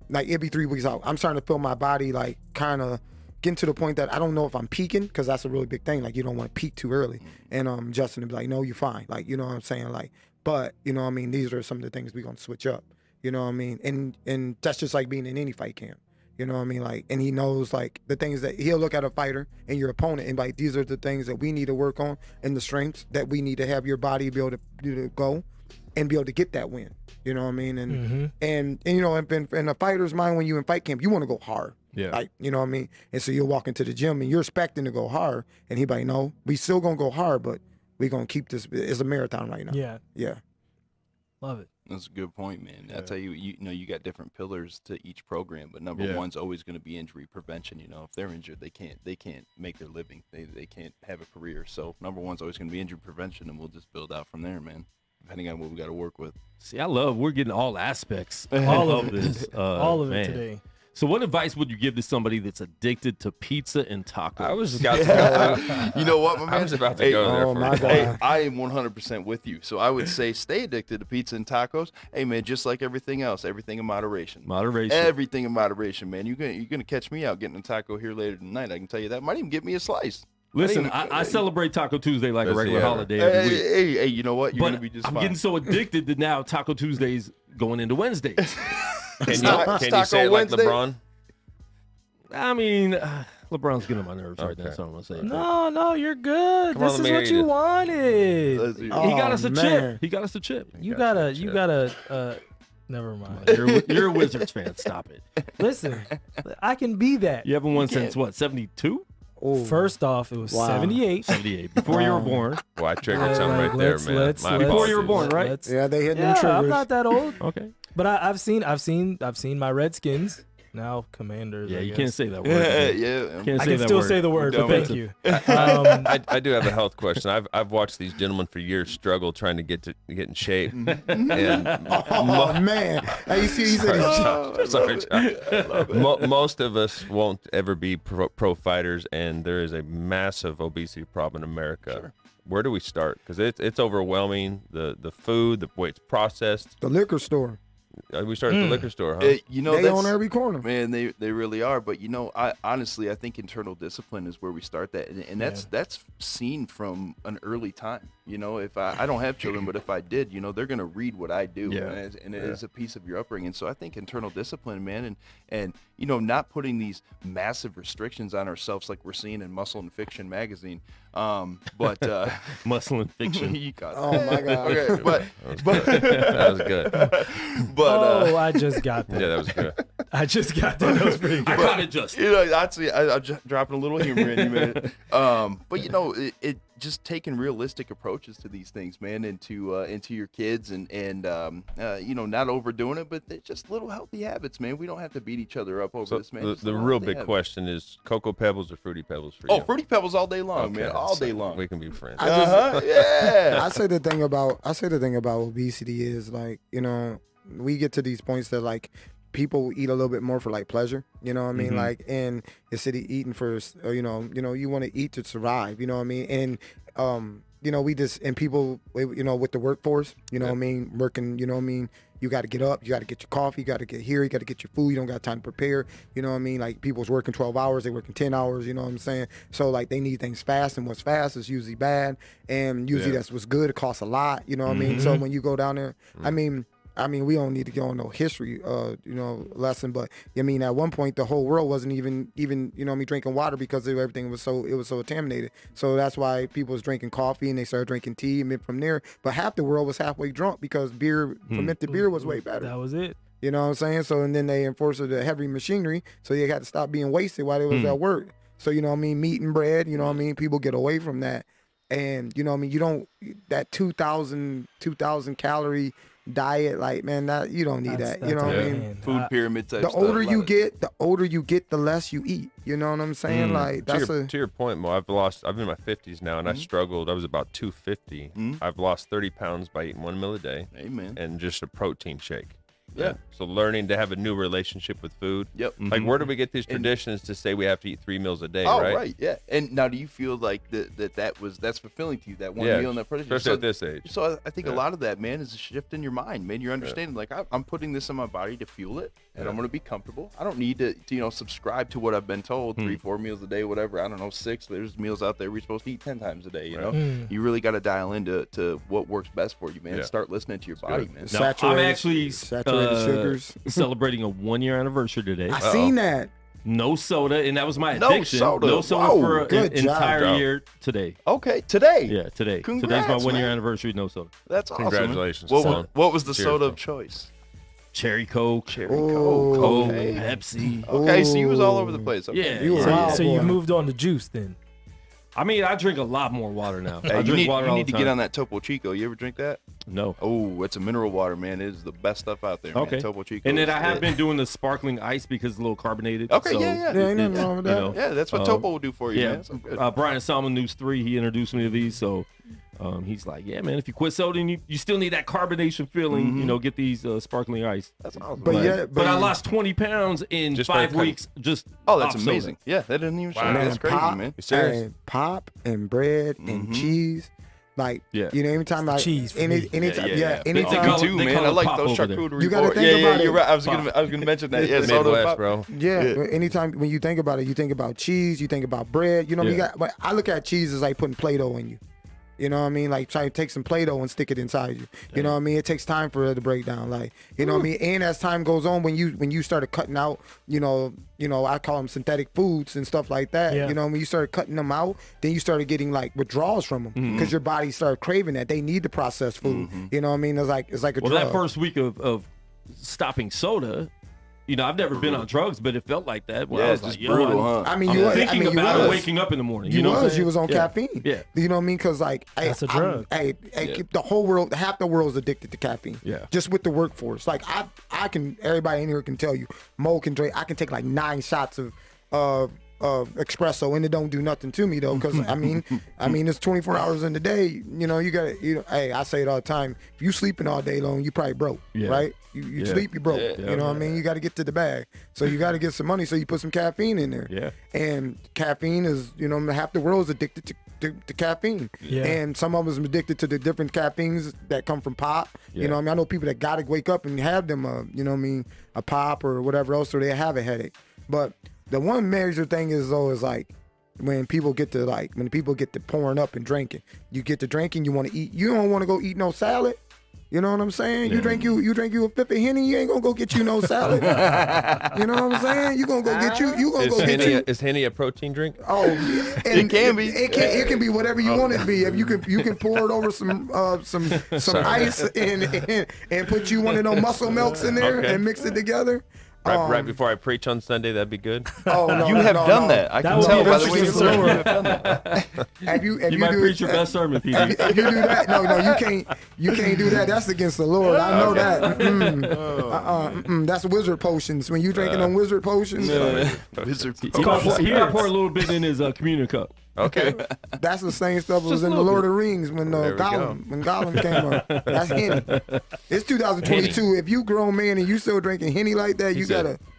like it'd be 3 weeks out. I'm starting to feel my body like kind of getting to the point that I don't know if I'm peaking, because that's a really big thing. Like, you don't want to peak too early. And Justin would be like, no, you're fine. Like, you know what I'm saying? Like, but, you know what I mean, these are some of the things we're going to switch up. You know what I mean? And that's just like being in any fight camp. You know what I mean? Like, and he knows like the things that he'll look at a fighter and your opponent and like, these are the things that we need to work on and the strengths that we need to have your body be able to go and be able to get that win. You know what I mean? And and you know, in a fighter's mind, when you in fight camp, you want to go hard. Yeah. Like, you know what I mean? And so you'll walk into the gym and you're expecting to go hard, and he like, no, we still gonna go hard, but we gonna keep this. It's a marathon right now. Yeah. Yeah. Love it. That's a good point, man. I tell you, you know, you got different pillars to each program, but number one's always going to be injury prevention. You know, if they're injured, they can't make their living. They can't have a career. So number one's always going to be injury prevention, and we'll just build out from there, man, depending on what we got to work with. See, we're getting all aspects All of of this. All of man. it today. So what advice would you give to somebody that's addicted to pizza and tacos? I was about to go. You know what, my man? I was about to go there. Oh For my a God. Hey, I am 100% with you. So I would say stay addicted to pizza and tacos. Hey, man, just like everything else, everything in moderation. Moderation. Everything in moderation, man. You're gonna catch me out getting a taco here later tonight. I can tell you that. Might even get me a slice. Listen, I celebrate Taco Tuesday like a regular holiday every week. Hey, you know what? You're But gonna be just I'm fine. getting so addicted that now Taco Tuesday's going into Wednesdays. Can Taco you say it like Wednesday? LeBron? I mean, LeBron's getting on my nerves right now. That's all I'm gonna say. No, you're good. Come on, This let is me what hear you you. wanted. Let's see. He got us a man. chip. He got us a chip. You gotta. Never mind. You're a Wizards fan. Stop it. Listen, I can be that. You haven't won since what? 72? First off, it was Wow. 78. 78. Before you were born. Well, I triggered something right there, man. My Before you were apologies. born, right? Yeah, they hit them Yeah, triggers. I'm not that old. Okay. But I've seen my Redskins. Now Commanders. Yeah, I you guess. can't say that word. Yeah. Can't I say can that still word. say the word, but Don't. thank you. I do have a health question. I've watched these gentlemen for years struggle trying to get in shape. And Oh man! Hey, you see, he said he's sorry, John. Most of us won't ever be pro fighters, and there is a massive obesity problem in America. Sure. Where do we start? Because it's overwhelming. The food, the way it's processed. the liquor store. We start at the liquor store, huh? You know, They that's, on every corner. man, they really are. But you know, I honestly, I think internal discipline is where we start that, and that's seen from an early time. You know, if I don't have children, but if I did, you know, they're gonna read what I do, Yeah. and it is a piece of your upbringing. So I think internal discipline, man, and you know, not putting these massive restrictions on ourselves like we're seeing in Muscle and Fiction magazine. But Muscle and fiction. you got Oh my God! okay, but That was good. but I just got that. Yeah, that was good. I just got that. That was pretty I good. caught it just. you know, actually, I'm just dropping a little humor in you, man. But you know, it just taking realistic approaches to these things, man, into your kids, and you know, not overdoing it, but they're just little healthy habits, man. We don't have to beat each other up over So this, man. the Just little real healthy big habits. question is Cocoa Pebbles or Fruity Pebbles for you? Oh, Fruity Pebbles all day long, Okay, man, all so day long. We can be friends. Yeah. I say the thing about obesity is, like, you know, we get to these points that like people eat a little bit more for like pleasure, you know what I mean? Like, and instead of eating for, you know, you want to eat to survive, you know what I mean? And you know, we just, and people, you know, with the workforce, you know what I mean, working, you know what I mean, you got to get up, you got to get your coffee, you got to get here, you got to get your food, you don't got time to prepare, you know what I mean? Like, people's working 12 hours, they working 10 hours, you know what I'm saying? So, like, they need things fast, and what's fast is usually bad, and usually that's what's good, it costs a lot, you know what I mean? So when you go down there, I mean, I mean, we don't need to go on no history, lesson. But I mean, at one point, the whole world wasn't even drinking water because everything was so contaminated. So that's why people was drinking coffee and they started drinking tea, and then from there. But half the world was halfway drunk because fermented beer was way better. That was it. You know what I'm saying? So and then they enforced the heavy machinery, so they had to stop being wasted while they was at work. So meat and bread. People get away from that, and you don't that 2,000 calorie diet, like, man, that you don't need that. You know what I mean? Food pyramid type the stuff. older you get, the less you eat. You know what I'm saying? Like that's to your point, Mo. I'm in my 50s now, and I struggled. I was about 250. I've lost 30 pounds by eating 1 meal a day. Amen. And just a protein shake. Yeah. So learning to have a new relationship with food. Yep. Like, where do we get these traditions to say we have to eat 3 meals a day? Oh, right. Yeah. And now, do you feel like that's fulfilling to you, that one meal in that protein? Especially at this age. So I think a lot of that, man, is a shift in your mind, man. You're understanding, like, I'm putting this in my body to fuel it, and I'm going to be comfortable. I don't need to subscribe to what I've been told, 3-4 meals a day, whatever. I don't know, 6. There's meals out there we're supposed to eat 10 times a day. You know, you really got to dial into what works best for you, man. Yeah. Start listening to your body, man. Now, I'm actually saturated sugars. celebrating a 1-year anniversary today. I seen that. No soda, and that was my No addiction. soda. No soda Whoa, for good an entire job. year today. Okay, today. Yeah, today. Congrats, Today's my 1-year man. anniversary. No soda. That's awesome. Congratulations, man. son. What was the Cheers, soda bro. of choice? Cherry Coke, Coke. Coke, Okay. Pepsi. Okay, so you was all over the place. Okay. Yeah. You were So- wild, So you boy. moved on to juice then. I mean, I drink a lot more water now. Hey, I you drink need, water you all need the to time. get on that Topo Chico. You ever drink that? No. Oh, it's a mineral water, man. It is the best stuff out there, Okay. man. Topo Chico. And then is I have it. been doing the sparkling ice because it's a little carbonated. Okay, so yeah. Yeah, ain't nothing wrong with that. Yeah, that's what Topo will do for you, Yeah, man. So good. Brian Salmon News 3, he introduced me to these, so he's like, yeah, man, if you quit soda and you still need that carbonation feeling, get these sparkling ice. That's awesome. But I lost 20 pounds in Just 5 by weeks. Just Oh, that's off soda. amazing. Yeah, that didn't even show. Wow. That's crazy, pop, man. You serious? And pop and bread and cheese. Like, Yeah. anytime I cheese for anytime, me. Me anytime, too, they man. call I it like pop those over there. charcuterie You gotta boards. think about You're it. right. I was gonna mention that. Yeah, soda Midwest, pop. bro. yeah. Anytime when you think about it, you think about cheese, you think about bread. You Yeah. got. But I look at cheese as like putting Play-Doh in you. You know what I mean? Like try to take some Play-Doh and stick it inside you. You know what I mean? It takes time for it to break down. Like, you know what I mean? And as time goes on, when you started cutting out, I call them synthetic foods and stuff like that. Yeah. You know, when you started cutting them out, then you started getting like withdrawals from them because your body started craving that. They need the processed food. You know what I mean? It's like a Well, drug. that first week of stopping soda, I've never been on drugs, but it felt like that. When I Yeah, was it's just like, brutal, huh? I mean, I'm you was. thinking I mean, you about was. waking up in the morning. You know what I'm was. saying? You was on Yeah. caffeine. Yeah. You know what I mean? Because like, That's a drug. The whole world, half the world's addicted to caffeine. Yeah. Just with the workforce. Like I can. Everybody in here can tell you. Mo can drink. I can take like 9 shots of espresso and it don't do nothing to me though. Because I mean, it's 24 hours in the day. You got to. Hey, I say it all the time. If you sleeping all day long, you probably broke. Yeah. Right. You sleep, you broke. Yeah. You know what I mean? You got to get to the bag. So you got to get some money. So you put some caffeine in there. Yeah. And caffeine is, half the world's addicted to caffeine. Yeah. And some of us are addicted to the different caffeines that come from pop. Yeah. You know what I mean? I know people that got to wake up and have them, a pop or whatever else, or they have a headache. But the one major thing is like, when people get to pouring up and drinking, you get to drinking, you want to eat. You don't want to go eat no salad. You know what I'm saying? You drink you a fifth of Henny, you ain't gonna go get you no salad. You know what I'm saying? You gonna go get you. Is Henny a protein drink? Oh, yeah. And It can be. It can be whatever you want it to be. If you can pour it over some ice and put you one of those muscle milks in there Okay. and mix it together. Right before I preach on Sunday, that'd be good. Oh no, You have no, done no. that. I That can would tell be by the way you against the serve. You Lord. have done that. If you might do, preach your best sermon, PD. If you do that, no, you can't do that. That's against the Lord. I know that. That's wizard potions. When you drinking them wizard potions, Wizard. He got pour a little bit in his communion cup. Okay. that's the same stuff that was Just a in the little Lord bit. of the Rings when There we Gollum came up. That's Henny. It's 2022. If you grown man and you still drinking Henny like that, He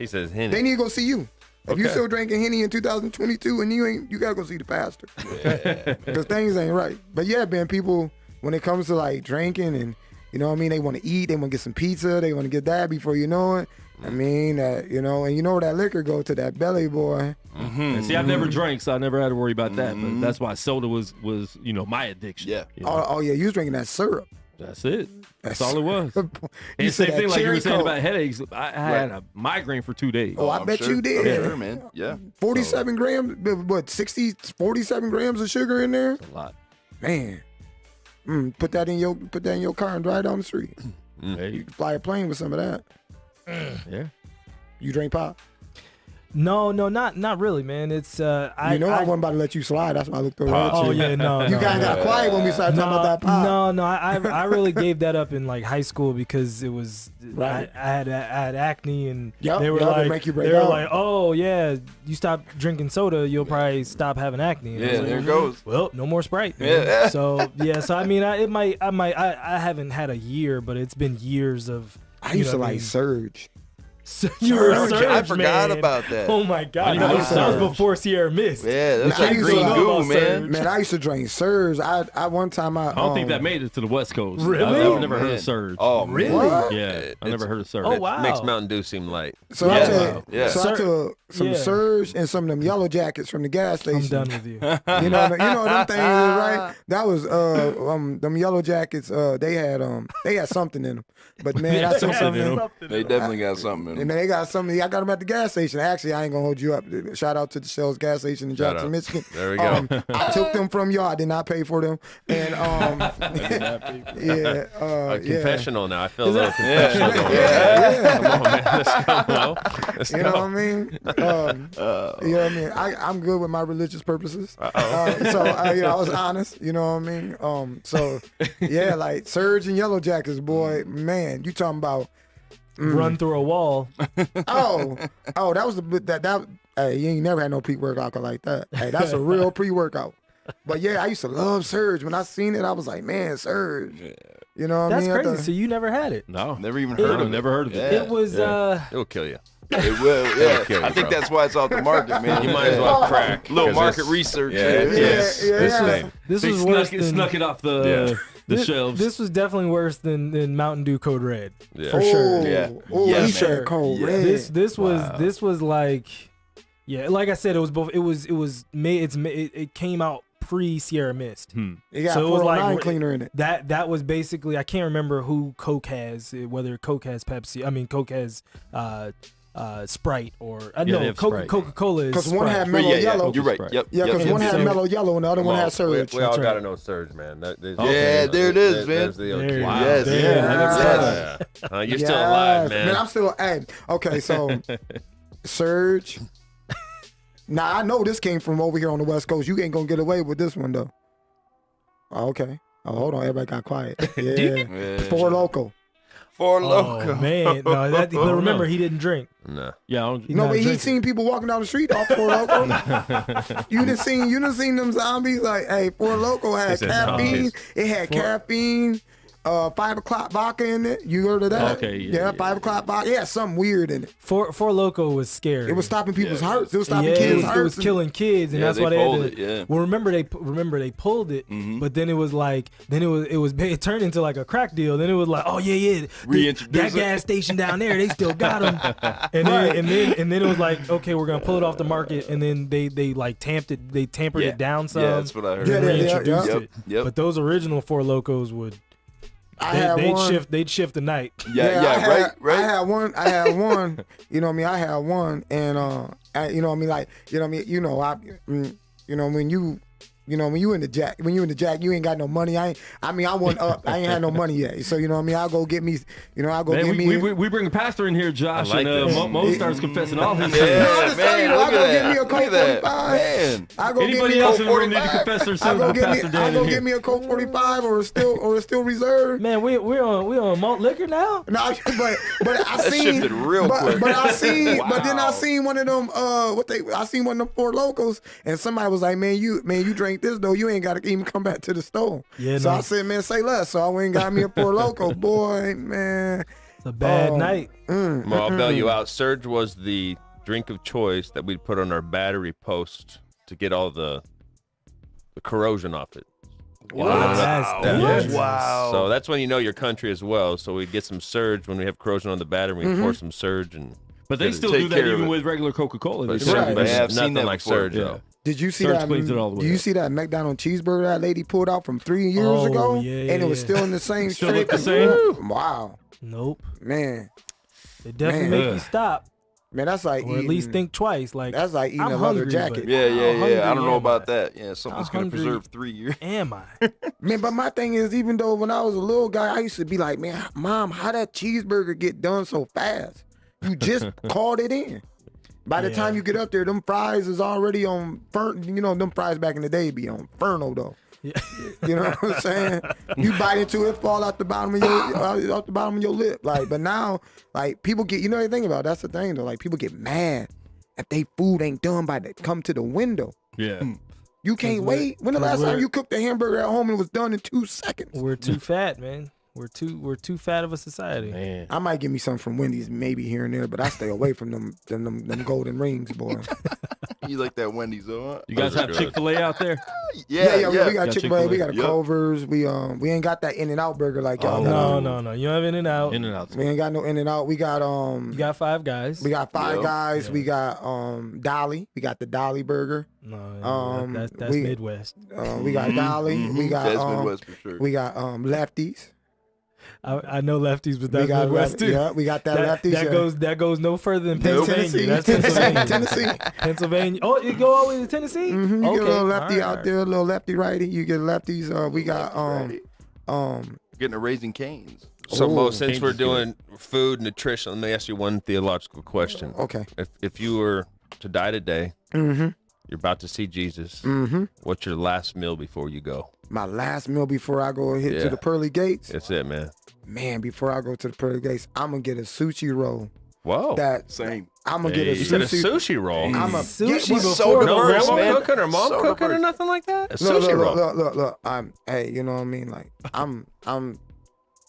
says Henny. They need to go see you. If you Okay. still drinking Henny in 2022 and you gotta go see the pastor. Because things ain't right. But yeah, man, people, when it comes to like drinking and, you know what I mean, they want to eat, they want to get some pizza, they want to get that before you know it. I mean, and you know where that liquor go to that belly, boy. And see, I've never drank, so I never had to worry about that. But that's why soda was my addiction. Yeah. You know? Oh yeah, you was drinking that syrup. That's it. That's all it was. You And said same thing that like you were cherry saying Coke. about headaches. I had a migraine for 2 days. Oh, I bet sure. you did. I'm sure, man. Yeah. 47 grams, what, 47 grams of sugar in there? A lot. Man. Put that in your car and drive down the street. Hey, You can fly a plane with some of that. yeah. You drink pop? No, not really, man. It's I wasn't about to let you slide. That's why I looked over at Oh you. yeah, no. You guys got quiet when we started talking about that pop. No. I really gave that up in like high school because it was Right. I had acne and Yep, they were yep, they like make you break they were out. like, oh yeah, you stop drinking soda, you'll probably stop having acne. And I was Yeah, like, there it goes. Well, no more Sprite. man. Yeah. So I mean, I haven't had a year, but it's been years of. I used to like Surge. You were a Surge, Surge, I forgot man. about that. Oh my god, know that was Surge. before Sierra Mist. Yeah, that's Nah, I that used to green like- goo, about man. Surge. Man, I used to drink Surge. I one time I don't think that made it to the West Coast. Really? I've never heard man. of Surge. Oh, Really? What? Yeah, I never heard of Surge. Oh wow. Makes Mountain Dew seem light. So Yeah. I took, Yeah. so I took some Yeah. Surge and some of them yellow jackets from the gas I'm station. done with you. You know them things, right? That was them yellow jackets. They had something in them. But man, I took something in them. They definitely got something in And them. they got something. I got them at the gas station. Actually, I ain't gonna hold you up. Shout out to the Shell's gas station in Shout Jackson, out. Michigan. There we go. I took them from y'all. I did not pay for them. And yeah, Confessional now. I feel a little Yeah. confessional. going on. yeah. Come on, man. Let's go, bro. Let's You go. know what I mean? You know what I mean? I'm good with my religious purposes. So I was honest. You know what I mean? So yeah, like Surge and Yellow Jackets, boy, man, you talking about? Run through a wall. Oh, that was that. Hey, you ain't never had no pre-workout like that. Hey, that's a real pre-workout. But yeah, I used to love Surge. When I seen it, I was like, man, Surge. You know what I That's mean? crazy. So you never had it? No, Never even It- heard of it. never heard of it. Yeah. It was It will kill you. It will, yeah. kill you, I think bro. that's why it's off the market, man. You might as well crack. Little 'cause market this- research. Yeah, man. this yeah. thing. this They was worse than snuck it off the shelves. This was definitely worse than Mountain Dew Code Red. Yeah. For sure. Yeah. Oh, Yeah, he man. said cold Yeah. red. This was like, yeah, like I said, it was both. It was made. It came out pre Sierra Mist. It got So it was 409 like- cleaner in it. That was basically, I can't remember who Coke has, whether Coke has Pepsi. I mean, Coke has Sprite or they no, have Sprite. Coca-Cola is Because one Sprite. had mellow yellow. You're right. Sprite. Yep. Yeah, because yep. one had So- mellow yellow and the other one had We Surge. all That's got to right. know Surge, man. Yeah, there it is, man. There's the There OG. you Wow. Yes. There, Yeah. I never Yes. saw that. You're still alive, man. Man, I'm still. Hey, okay, so Surge. Now I know this came from over here on the West Coast. You ain't gonna get away with this one though. Oh, okay. Oh, hold on. Everybody got quiet. Yeah. Yeah. Four Local. Four Oh Loco. man, no, but remember he didn't drink. No. Yeah, I don't, No, not but he drinking. seen people walking down the street off Four Local. you done seen them zombies like, hey, Four Local had said caffeine. zombies. It had caffeine. 5 o'clock vodka in it. You heard of that? Okay, yeah, 5 o'clock vodka. Yeah, something weird in it. Four Loco was scary. It was stopping people's hearts. It was yeah, stopping it kids' was, hearts. it was killing kids, and Yeah, that's they why they had pulled to. it, yeah. Well, remember they pulled it, but then it was like, it turned into like a crack deal. Then it was like, oh yeah, Reintroduce that it. gas station down there, they still got them. and then it was like, okay, we're gonna pull it off the market, and then they like tampered Yeah. it down some. Yeah, that's what I heard. Yeah, and yeah, reintroduced yeah. it. Yep. But those original Four Locos would. I had one. They'd shift the night. Right. I had one. You know what I mean? I had one, and you know what I mean? Like, you know what I mean? When you in the jack, you ain't got no money. I went up. I ain't had no money yet. So you know what I mean? I'll go get me. Man, we bring a pastor in here, Josh, I like and this. Mo starts confessing all his Yeah, sins. I'm just telling you, man, I look go at get me that. a Coke Look at that. 45. Man. I go get Anybody me a else Coke in the room need to 45. confess their I sins go with get me. Pastor Dan I in go here. get me a Coke 45 or a still reserve. Man, we on malt liquor now. No, but I seen shifted real quick. But I seen, but then I Wow. seen one of them. I seen one of them Four Locos, and somebody was like, "Man, you drink this though. You ain't got to even come back to the store." Yeah, So no. I said, "Man, say less." So I went and got me a Four Loco, boy, man. It's a bad night. Well, I'll bail you out. Surge was the drink of choice that we'd put on our battery post to get all the corrosion off it. That's Wow. So that's when you know your country as well. So we'd get some Surge when we have corrosion on the battery. We pour some Surge and But they still Take do that care of even it. with regular Coca-Cola. but They Right. still- but Yeah, I've it's seen nothing that like before. Surge Yeah. though. Did you see Search that? cleans it all the way Do you up. see that McDonald's cheeseburger that lady pulled out from 3 years ago? Yeah, and it was still in the same Still shape. look the same? Wow, Nope. man, It definitely Man. make you stop man, that's like or at least think twice. Like, That's like eating I'm a leather hungry, jacket. but Yeah. how hungry I don't know am about I? that. Yeah, something's How gonna hungry preserve 3 years. Am I? Man, but my thing is, even though when I was a little guy, I used to be like, man, Mom, how that cheeseburger get done so fast? You just called it in. By the Yeah. time you get up there, them fries is already on, them fries back in the day be on Ferno though. Yeah. You know what I'm saying? You bite into it, fall out the bottom of your lip. Like, but now, like, people get, you know what I think about? That's the thing though. Like, people get mad if they food ain't done by the come to the window. Yeah. You can't wait. When the last time you cooked a hamburger at home and it was done in 2 seconds? We're too fat, man. We're too fat of a society. Man. I might give me some from Wendy's, maybe here and there, but I stay away from them golden rings, boy. You like that Wendy's, though? Huh? You guys have Chick-fil-A out there? Yeah. We got Got Chick-fil-A, we got a Yep. Culver's, we ain't got that In-N-Out burger like y'all. got. No. You don't have In-N-Out. In-N-Out. We ain't got no In-N-Out. We got You got Five Guys. we got Five Yep. Guys. Yeah. We got Dolly. We got the Dolly burger. No, that's we- Midwest. We got Dolly. We got That's Midwest for sure. we got Lefties. I know Lefties, but We that's got Midwest too. Yeah, we got that Lefties. That goes no further than Nope. Pennsylvania. That's Tennessee. Pennsylvania. Tennessee. Pennsylvania. Oh, you go all the way to Tennessee? You Okay. get a little lefty All out right. there, a little lefty righty. You get lefties. We got Getting a Raising Cane's. So, Ooh. Mo, since Change we're is good. doing food, nutrition, let me ask you one theological question. okay. If you were to die today, Mm-hmm. you're about to see Jesus, Mm-hmm. what's your last meal before you go? My last meal before I go hit Yeah. to the pearly gates. That's it, man. Man, before I go to the pearly gates, I'm gonna get a sushi roll. Whoa. Same. I'm gonna get a Hey. You said a sushi. sushi roll? I'm a Sushi yeah, before so the No diverse, grandma man. cooking or mom So cooking or diverse. nothing like that? A Look, sushi roll. look. Hey, you know what I mean? Like,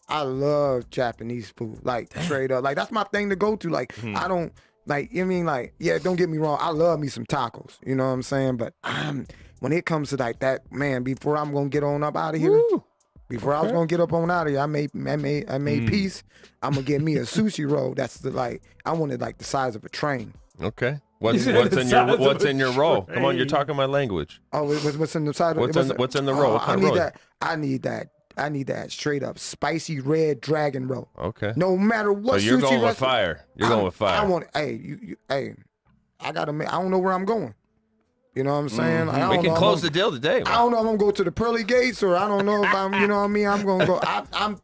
I love Japanese food. Like, straight up. Like, that's my thing to go to. Like, I don't, like, I mean, like, yeah, don't get me wrong. I love me some tacos. You know what I'm saying? But when it comes to like that, man, before I'm gonna get on up out of here, before I was gonna get up on out of here, I made peace. I'm gonna get me a sushi roll. That's I wanted like the size of a train. Okay. What's said what's the in size your of what's a in your roll? Come on, you're train. talking my language. Oh, what's in the side of What's in the roll? What I kind of need roll? that. I need that straight up spicy red dragon roll. Okay. No matter So what you're sushi going with restaurant- fire. You're going with fire. I want. Hey, hey, I gotta. I don't know where I'm going. You know what I'm saying? I We don't can know close if I'm- the deal today. I don't know if I'm gonna go to the pearly gates or I don't know if I'm. You know what I mean? I'm gonna go. I'm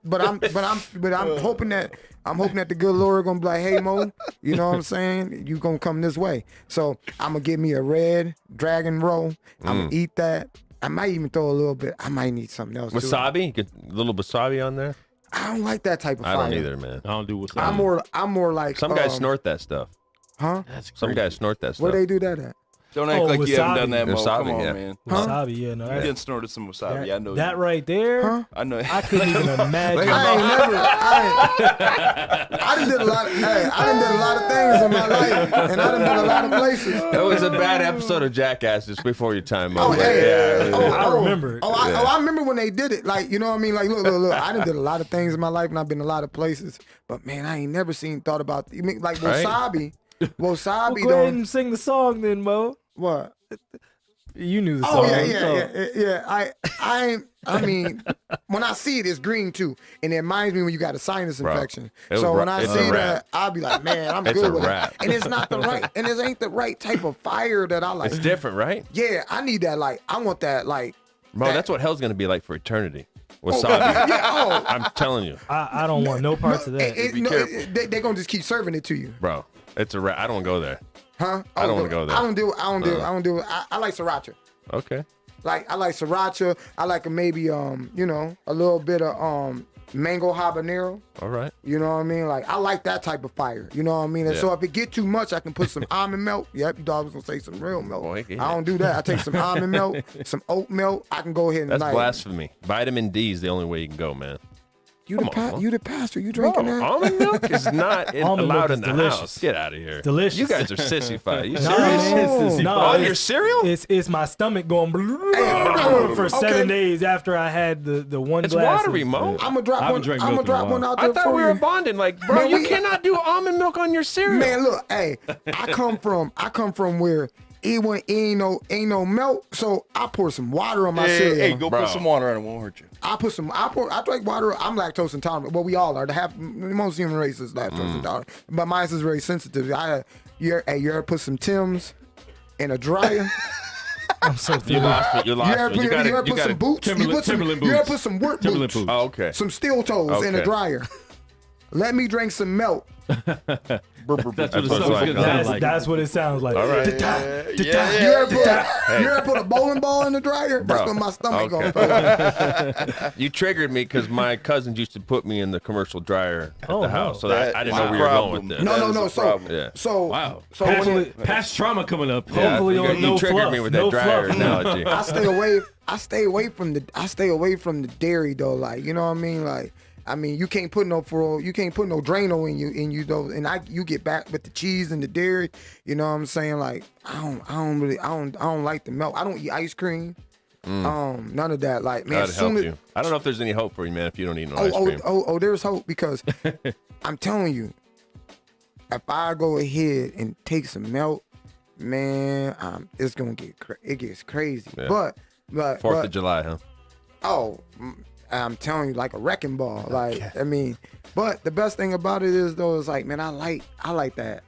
hoping that. I'm hoping that the good Lord gonna be like, hey Mo, you know what I'm saying? You gonna come this way. So I'm gonna get me a red dragon roll. I'm gonna eat that. I might even throw a little bit. I might need something else. too. Wasabi? You get a little wasabi on there? I don't like that type of I fire. don't either, man. I don't do what's I'm more like Some guys snort that stuff. Huh? That's Some crazy. guys snort that Where stuff. they do that at? Don't act Oh, like you haven't wasabi. done that, Mo. Wasabi, Come on, yeah. man. Wasabi, yeah, no. You That, didn't snorted some wasabi. I know that you. right there, Huh? I know. I couldn't even imagine. I done did a lot of things in my life, and I done been a lot of places. That was a bad episode of Jackass just before your time. Mo. Oh, But hey. yeah. I remember it. I remember when they did it. Like, you know what I mean? Like, look. I done did a lot of things in my life, and I've been a lot of places. But man, I ain't never thought about. You mean like Right. wasabi? Well, Wasabi go ahead don't. and sing the song then, Mo. What? You knew the Oh song. yeah. I mean, when I see it, it's green too, and it reminds me when you got a sinus Bro, infection. it's So a when I it's see a that, wrap. I'll be like, man, I'm It's good a with wrap. it. And it's not the right, and it ain't the right type of fire that I like. It's different, right? Yeah, I need that. Like, I want that. Like, Bro, that- that's what hell's going to be like for eternity. Wasabi. yeah. I'm telling you, I don't want no parts of that. They're gonna just keep serving it to you, bro. It's a wrap. I don't want to go there. huh? I don't wanna go there. I don't do it. I like sriracha. Okay. Like, I like sriracha. I like maybe a little bit of mango habanero. All right. You know what I mean? Like, I like that type of fire. You know what I mean? And Yeah. so if it get too much, I can put some almond milk. Yep, you thought I was gonna say some real milk. Boy, yeah. I don't do that. I take some almond milk, some oat milk. I can go ahead and That's like, blasphemy. Vitamin D is the only way you can go, man. You Come on. the pastor. You drinking Bro, that? almond milk is not Almond allowed milk in is the delicious. house. Get out of here. Delicious. You guys are sissified. You No, serious? no, On it's- your cereal? It's my stomach going for 7 days after I had the one It's glass. watery, of- Mo. I'm gonna drop I haven't one. drank I'm gonna milk in a drop one while. out there I thought for we were you. bonding. Like, bro, Man, you we- cannot do almond milk on your cereal. Man, look, hey, I come from where ain't no milk, so I pour some water on my cereal. Hey, go put some water on it. It won't hurt you. I drink water. I'm lactose intolerant. Well, we all are. Most human race is lactose intolerant, but mine is very sensitive. You ever put some Timbs in a dryer? I'm so You lost me. You lost me. You ever put some boots? Timberland You ever boots. put some work Timberland boots? boots. Oh, okay. Some steel toes in a Okay. dryer. Let me drink some milk. That's what it's That's sounds like. like. That's what it sounds like. All right. You ever put a bowling ball in the dryer? That's Bro, what my stomach okay. going for. You triggered me because my cousins used to put me in the commercial dryer at Oh, the no. house, so That I didn't is know a where you were going problem. with this. No. That is a So, problem. Yeah. so, Wow. so when you, Past trauma coming up. Yeah, Hopefully you, on you no triggered fluff, me with no that dryer fluff. analogy. I stay away from the dairy though. Like, you know what I mean? Like, I mean, you can't put no Drano in you though, and you get back with the cheese and the dairy. You know what I'm saying? Like, I don't like the milk. I don't eat ice cream. None of that. Like, man, That'd help you. I don't know if there's any hope for you, man, if you don't eat no ice cream. There's hope because I'm telling you, if I go ahead and take some milk, man, it's gonna it gets crazy. Yeah. But 4th of July, huh? oh, I'm telling you, like a wrecking ball. Like, I mean, but the best thing about it is though, is like, man, I like that.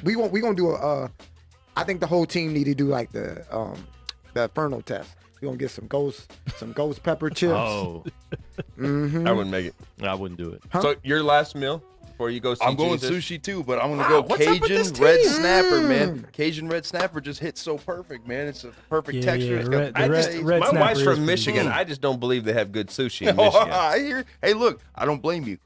We gonna do I think the whole team need to do like the Inferno test. We gonna get some ghost pepper chips. Oh, I wouldn't make it. I wouldn't do it. Huh? So your last meal before you go see I'm going Jesus? sushi too, but I'm gonna Wow, go what's up with this Cajun red team? snapper, man. Cajun red snapper just hits so perfect, man. It's a perfect Yeah, texture. yeah, It's red- got the red- taste. red My snapper wife's is from pretty Michigan. good. I just don't believe they have good sushi in Oh, Michigan. I hear. Hey, look, I don't blame you.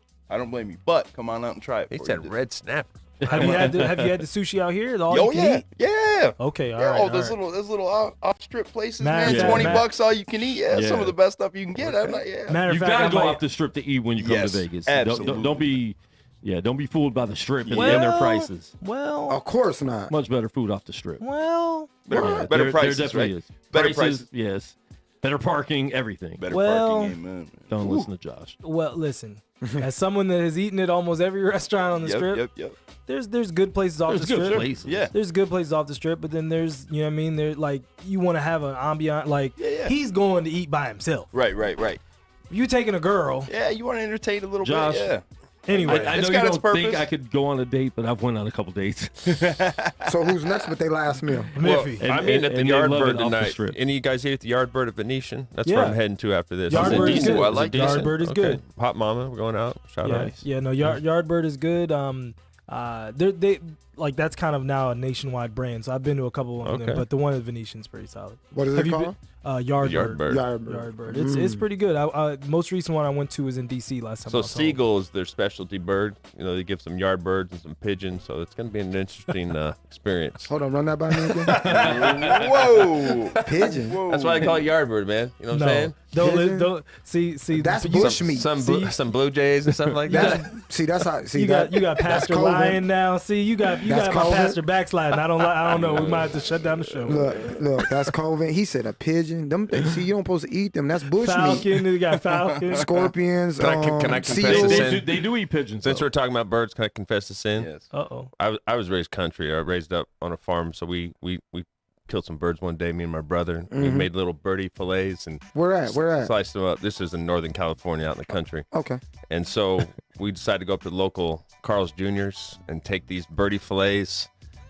But come on out and try it. He for said you. red snapper. Have you had the sushi out here? All Oh you can yeah, eat? yeah. Okay, all Yeah, right. those all right. little off strip places, Matter man. of fact, $20 all you can eat. Yeah, Yeah. some of the best stuff you can get. I'm like, yeah. Matter of You fact, gotta I go might- off the strip to eat when you come Yes, to Vegas. absolutely. Don't be fooled by the strip and Well, their prices. Well, Of course not. Much better food off the strip. Better There prices, definitely right? is. Better prices, yes. Better parking, everything. Better Well- parking, amen. Don't listen to Josh. well, listen. As someone that has eaten at almost every restaurant on the strip, Yep. there's good places off There's the good strip. places. Yeah. There's good places off the strip, but then there's, you know what I mean? There, like, you want to have an ambient, like, Yeah. he's going to eat by himself. Right. You taking a girl, Yeah, you want to entertain a little Josh, bit. Yeah. anyway. I It's know got you its don't think purpose. I could go on a date, but I've went on a couple dates. So who's next with their last meal? Miffy. And- I'm eating at the and they love Yardbird it off the tonight. strip. Any of you guys eat at the Yardbird at Venetian? That's where Yeah. I'm heading to after this. Yardbird it is decent? good. I like it decent? Yardbird is Okay. good. Hot Mama, we're going out. Shout out. Yardbird is good. They like that's kind of now a nationwide brand. So I've been to a couple of them, Okay. but the one at Venetian's pretty solid. What is Have it you called? been? Yardbird. Yardbird. It's pretty good. Most recent one I went to was in DC last time. So I was home. seagull is their specialty bird. You know, they give some yardbirds and some pigeons, so it's going to be an interesting experience. Hold on, run that by me again. Whoa. Pigeon. That's why they call it yardbird, man. You know what I'm saying? Pigeon? Don't see. That's you- bush meat. Some blue jays and stuff like that. That's how. See You that. got Pastor that's COVID. lying now. See, you got That's my COVID. pastor backsliding. I don't know. We might have to shut down the show. Look, that's COVID. He said a pigeon. Them things, see, you don't supposed to eat them. That's bush meat. Falcon. You got Falcon. Scorpions. Can I confess seals. a They sin? they do eat pigeons. Since though. we're talking about birds, can I confess a sin? Yes. Uh-oh. I was raised country. I raised up on a farm, so we killed some birds one day, me and my brother. We made little birdie fillets and Where at? sliced them up. This is in Northern California out in the country. Okay. And so we decided to go up to the local Carl's Jr.'s and take these birdie fillets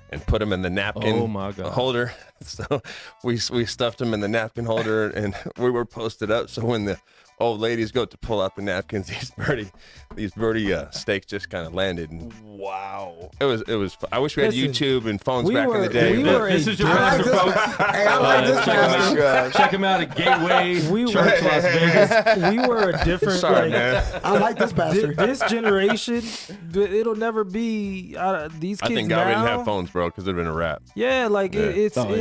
and put them in the napkin Oh, my God. holder. So we stuffed them in the napkin holder and we were posted up. So when the old ladies go to pull out the napkins, these birdie steaks just kind of landed. And Wow. it was. I wish we had Listen, YouTube and phones we back in were- the day. we but- were This a is your I like pastor, this. folks. Hey, I like this check him pastor. out. Check him out at Gateway We Church, were- Las Vegas. We were a different. Sorry, like, man. I like this pastor. This generation, it'll never be these I kids think now. God didn't have phones, bro, because it'd been a wrap. Yeah, like Yeah. it's Oh,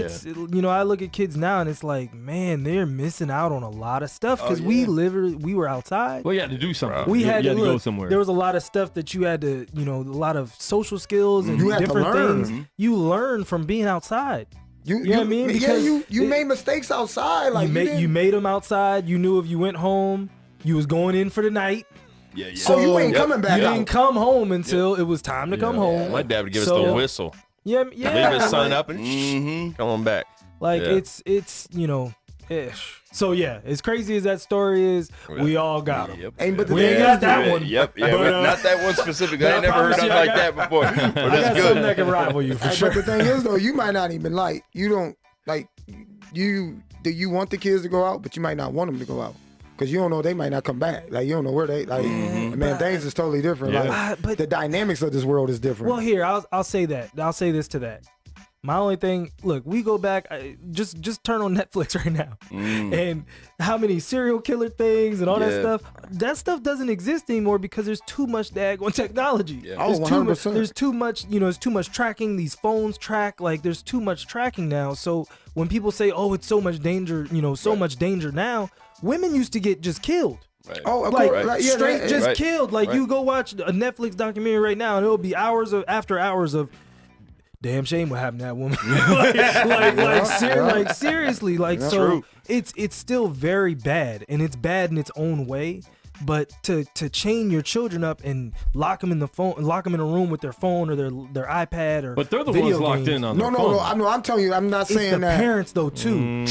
you know, I look at kids now and it's like, man, they're missing out on a lot of stuff because yeah. we were outside. Well, you had to do something. We you, had you to go look. somewhere. There was a lot of stuff that you had to, you know, a lot of social skills and You had to different learn. things you learn from being outside. You know what I mean? Yeah, Because you it- made mistakes outside. Like you made them outside. You knew if you went home, you was going in for the night. Yeah. So you ain't coming back You out. didn't come home until it was time to come home. My dad would give us So- the whistle. Yeah. Leave his son like, up and come on back. Like it's ish. So yeah, as crazy as that story is, we all got them. But the We thing ain't got is, that one. Yep. Yeah. But, Not that one specifically. I I never heard promise nothing you, I like got- that before. But I got that's something good. that can rival you for sure. But the thing is, though, you might not even like. You don't like. You want the kids to go out, but you might not want them to go out. Because you don't know, they might not come back. Like, you don't know where they, like, man, things is totally different. Like, but the dynamics of this world is different. Well, here I'll say that. I'll say this to that. My only thing, look, we go back. Just turn on Netflix right now, and how many serial killer things and all that stuff. That stuff doesn't exist anymore because there's too much daggone technology. Oh, There's too much. 100%. There's too much. There's too much tracking. These phones track. Like, there's too much tracking now. So when people say, "Oh, it's so much danger," so much danger now. Women used to get just killed. Right. Oh, of Like, course. Like, yeah, straight that- just right. killed. Like, Right. you go watch a Netflix documentary right now, and it'll be hours after hours of damn shame what happened to that woman. like seriously, like, so True. it's still very bad, and it's bad in its own way. But to chain your children up and lock them in the phone, lock them in a room with their phone or their iPad or But they're the video ones locked games. in on No, their no, phone. no. I'm telling you, I'm not It's the saying that. parents though too.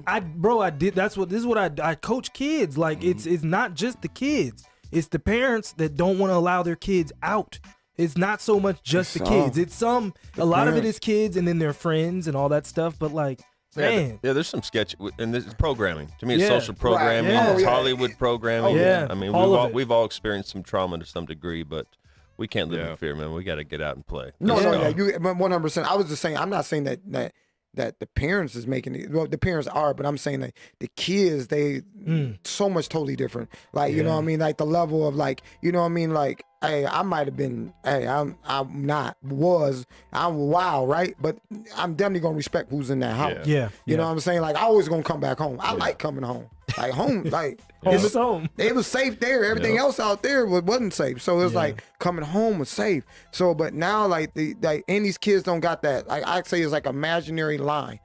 I did. This is what I coach kids. Like, it's not just the kids. It's the parents that don't want to allow their kids out. It's not so much just the kids. It's a lot of it is kids and then their friends and all that stuff. But like, man, There's some sketch, and this is programming. To me, it's Yeah. social programming. Yeah. It's Oh, yeah. Hollywood programming. Oh, yeah. I mean, All of it. we've all experienced some trauma to some degree, but we can't live in fear, man. We got to get out and play. No, Let's no, go. yeah, you 100%. I was just saying, I'm not saying that the parents is making it. Well, the parents are, but I'm saying that the kids, they so much totally different. Like, you know what I mean? Like the level of like, you know what I mean? Like, hey, I might have been, hey, I'm wild, right? But I'm definitely gonna respect who's in that house. yeah, You know what I'm saying? Like, I always gonna come back home. I like coming home. Like home, like home is home. it was safe there. Everything else out there wasn't safe. So it was like coming home was safe. So, but now and these kids don't got that. Like I say, it's like imaginary line.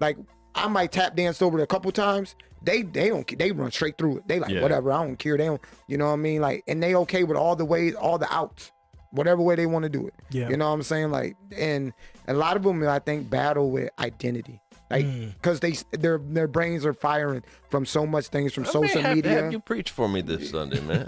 Like I might tap dance over it a couple times. They don't. They run straight through it. They like whatever. I don't care. They don't. You know what I mean? Like, and they okay with all the ways, all the outs, whatever way they want to do it. Yeah. You know what I'm saying? Like, and a lot of them, I think, battle with identity. Like, because their brains are firing from so much things from social media. Have you preach for me this Sunday, man?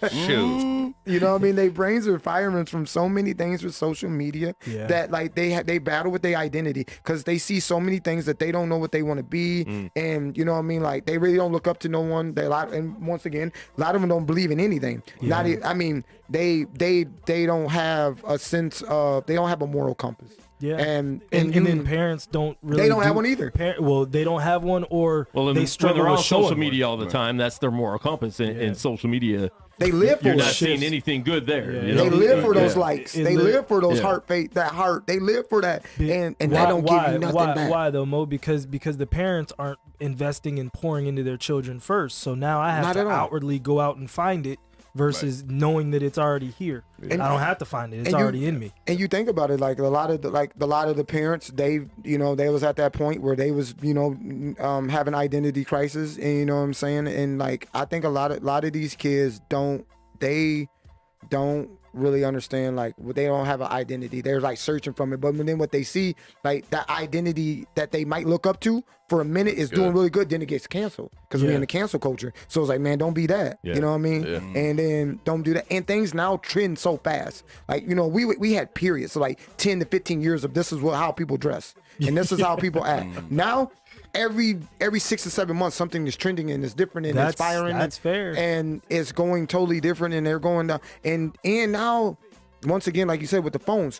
Shoot. You know what I mean? Their brains are firing from so many things with social media that like they battle with their identity because they see so many things that they don't know what they want to be, and you know what I mean? Like they really don't look up to no one. And once again, a lot of them don't believe in anything. I mean, they don't have a sense of, they don't have a moral compass. Yeah, and then parents don't really. They don't have one either. They don't have one, or they when struggle they're on with showing social one. media all the time, that's their moral compass. And social media, They live for you're it. not seeing anything good there. Yeah. You know? They live for those likes. It They live for those Yeah. heart fate. That heart. They live for that, and why, that don't why, give you nothing why, back. Why though, Mo? Because the parents aren't investing and pouring into their children first. So now I have Not to at all. outwardly go out and find it versus knowing that it's already here. And- I don't have to find it. It's and you- already in me. And you think about it, like a lot of the parents, they was at that point where they was having identity crisis, and you know what I'm saying. And like I think a lot of these kids don't really understand, like they don't have an identity. They're like searching from it, but then what they see, like that identity that they might look up to for a minute is doing really good, then it gets canceled because we're in the cancel culture. So it's like, man, don't be that. Yeah. You know what I mean? Yeah. And then don't do that. And things now trend so fast. Like, we had periods, so like 10 to 15 years of this is how people dress and this is how people act. Now every 6 to 7 months something is trending and it's different and it's firing. That's fair. And it's going totally different and they're going down. And now, once again, like you said with the phones,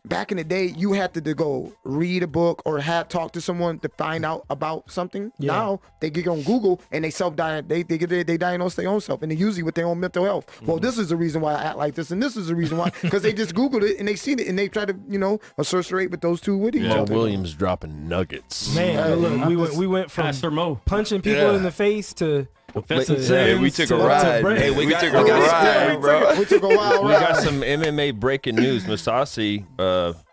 back in the day, you had to go read a book or talk to someone to find out about something. Yeah. Now they get on Google and they they diagnose their own self, and they usually with their own mental health. Well, this is the reason why I act like this, and this is the reason why, because they just Googled it and they seen it and they try to associate with those two with each Joe other. Williams dropping nuggets. Man, look, we went from Pastor Mo. punching people in the face to Confessing to- Hey, we sins took a to- ride. break. Hey, we got- took we a got- ride, bro. We took a wild We got ride. some MMA breaking news. Masasi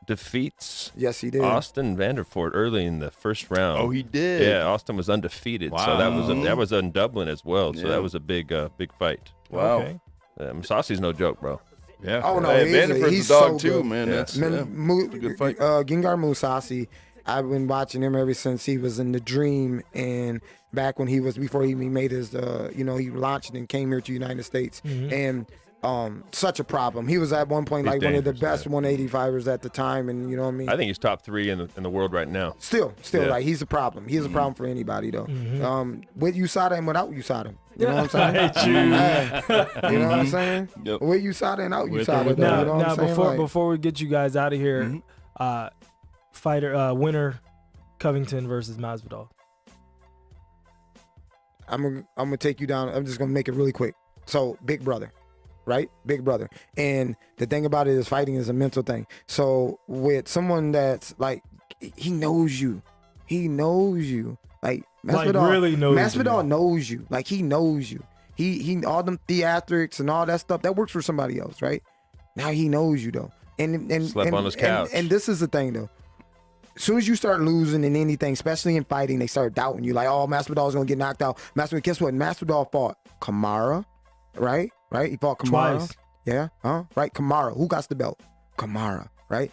defeats Yes, he did. Austin Vanderford early in the first round. Oh, he did. Yeah, Austin was undefeated, so that was in Dublin as well. So Yeah. that was a big fight. Wow. Okay. Masasi's no joke, bro. Yeah. Oh no, Hey, Vanderford's he's a dog so too, good. man. Yeah. That's Man, it's a good fight. Gengar Musasi, I've been watching him ever since he was in the Dream, and back when before he made his, he launched and came here to the United States, and such a problem. He was at one point He's like one of the dangerous, best 185ers at the time, and you know what I mean. I think he's top 3 in the world right now. Still, Yeah. like he's a problem. He's a problem for anybody though. With USADA and without USADA. You know what I'm saying? You know what I'm saying? Yep. With USADA and out With USADA. or Though, without. you know what I'm saying? Like, Before we get you guys out of here, winner Covington versus Masvidal. I'm gonna take you down. I'm just gonna make it really quick. So, big brother, right? Big brother. And the thing about it is, fighting is a mental thing. So, with someone that's like, he knows you. Like Masvidal, really knows Masvidal you. knows you. Like he knows you. He all them theatrics and all that stuff that works for somebody else, right? Now he knows you though. And Slept on his couch. And this is the thing though. As soon as you start losing in anything, especially in fighting, they start doubting you. Like, oh, Masvidal's gonna get knocked out. Guess what? Masvidal fought Kamara, right? He fought Kamara. Twice. Yeah, right. Kamara. Who got the belt? Kamara, right?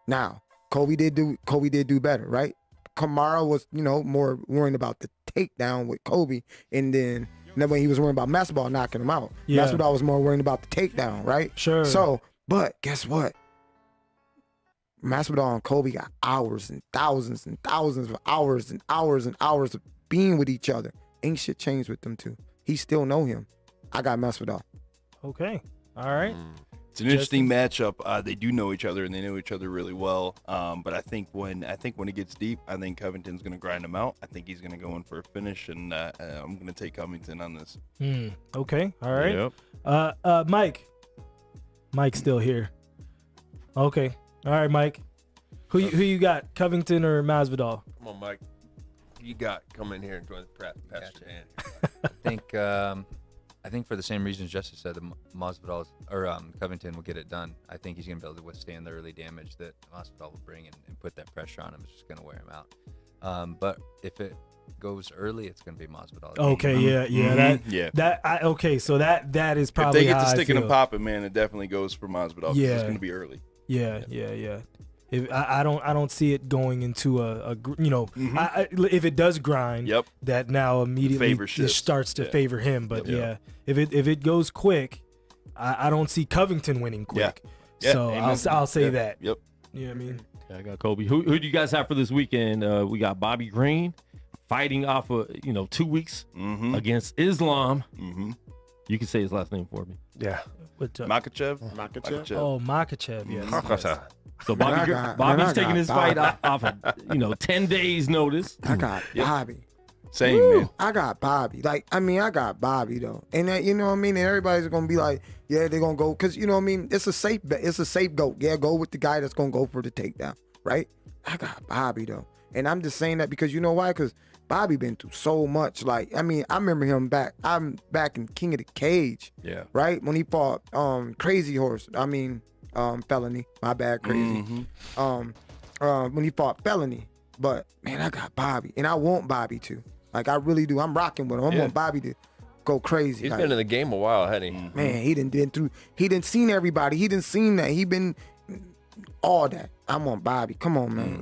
Now, Kobe did do better, right? Kamara was, more worried about the takedown with Kobe, and then when he was worried about Masvidal knocking him out. Yeah. Masvidal was more worried about the takedown, right? Sure. So, but guess what? Masvidal and Kobe got hours and thousands of hours and hours and hours of being with each other. Ain't shit changed with them two. He still know him. I got Masvidal. Okay. All right. It's an interesting matchup. They do know each other and they know each other really well. But I think when it gets deep, I think Covington's going to grind him out. I think he's going to go in for a finish, and I'm going to take Covington on this. Okay. All right. Yep. Mike. Mike's still here. Okay. All right, Mike. Who you got? Covington or Masvidal? Come on, Mike. You got come in here and join the Pastor Dan. I think for the same reasons Justice said, Masvidal or Covington will get it done. I think he's gonna be able to withstand the early damage that Masvidal will bring and put that pressure on him. It's just gonna wear him out. But if it goes early, it's gonna be Masvidal. Okay, so that is probably if they get how to I sticking feel. and popping, man, it definitely goes for Masvidal. 'Cause it's gonna be early. Yeah. If I don't see it going into if it does grind, that now immediately it starts to favor him. But if it goes quick, I don't see Covington winning quick. So I'll say that. Yep. You know what I mean? Yeah, I got Kobe. Who do you guys have for this weekend? We got Bobby Green fighting off of 2 weeks against Islam. You can say his last name for me. Yeah. Makachev. Oh, Makachev. Yes. So Bobby's taking his fight off of 10 days notice. I got Bobby. Same, man. I got Bobby. I got Bobby though, and you know what I mean. And everybody's gonna be like, yeah, they're gonna go because you know what I mean. It's a safe bet. It's a safe go. Yeah, go with the guy that's gonna go for the takedown, right? I got Bobby though, and I'm just saying that because you know why? Because Bobby been through so much. I remember him back. I'm back in King of the Cage. Yeah. Right when he fought Crazy Horse. Felony. My bad, Crazy. When he fought Felony. But man, I got Bobby, and I want Bobby to. I really do. I'm rocking with him. I want Bobby to go crazy. He's been in the game a while, hasn't he? Man, he done been through. He done seen everybody. He done seen that. He been all that. I want Bobby. Come on, man.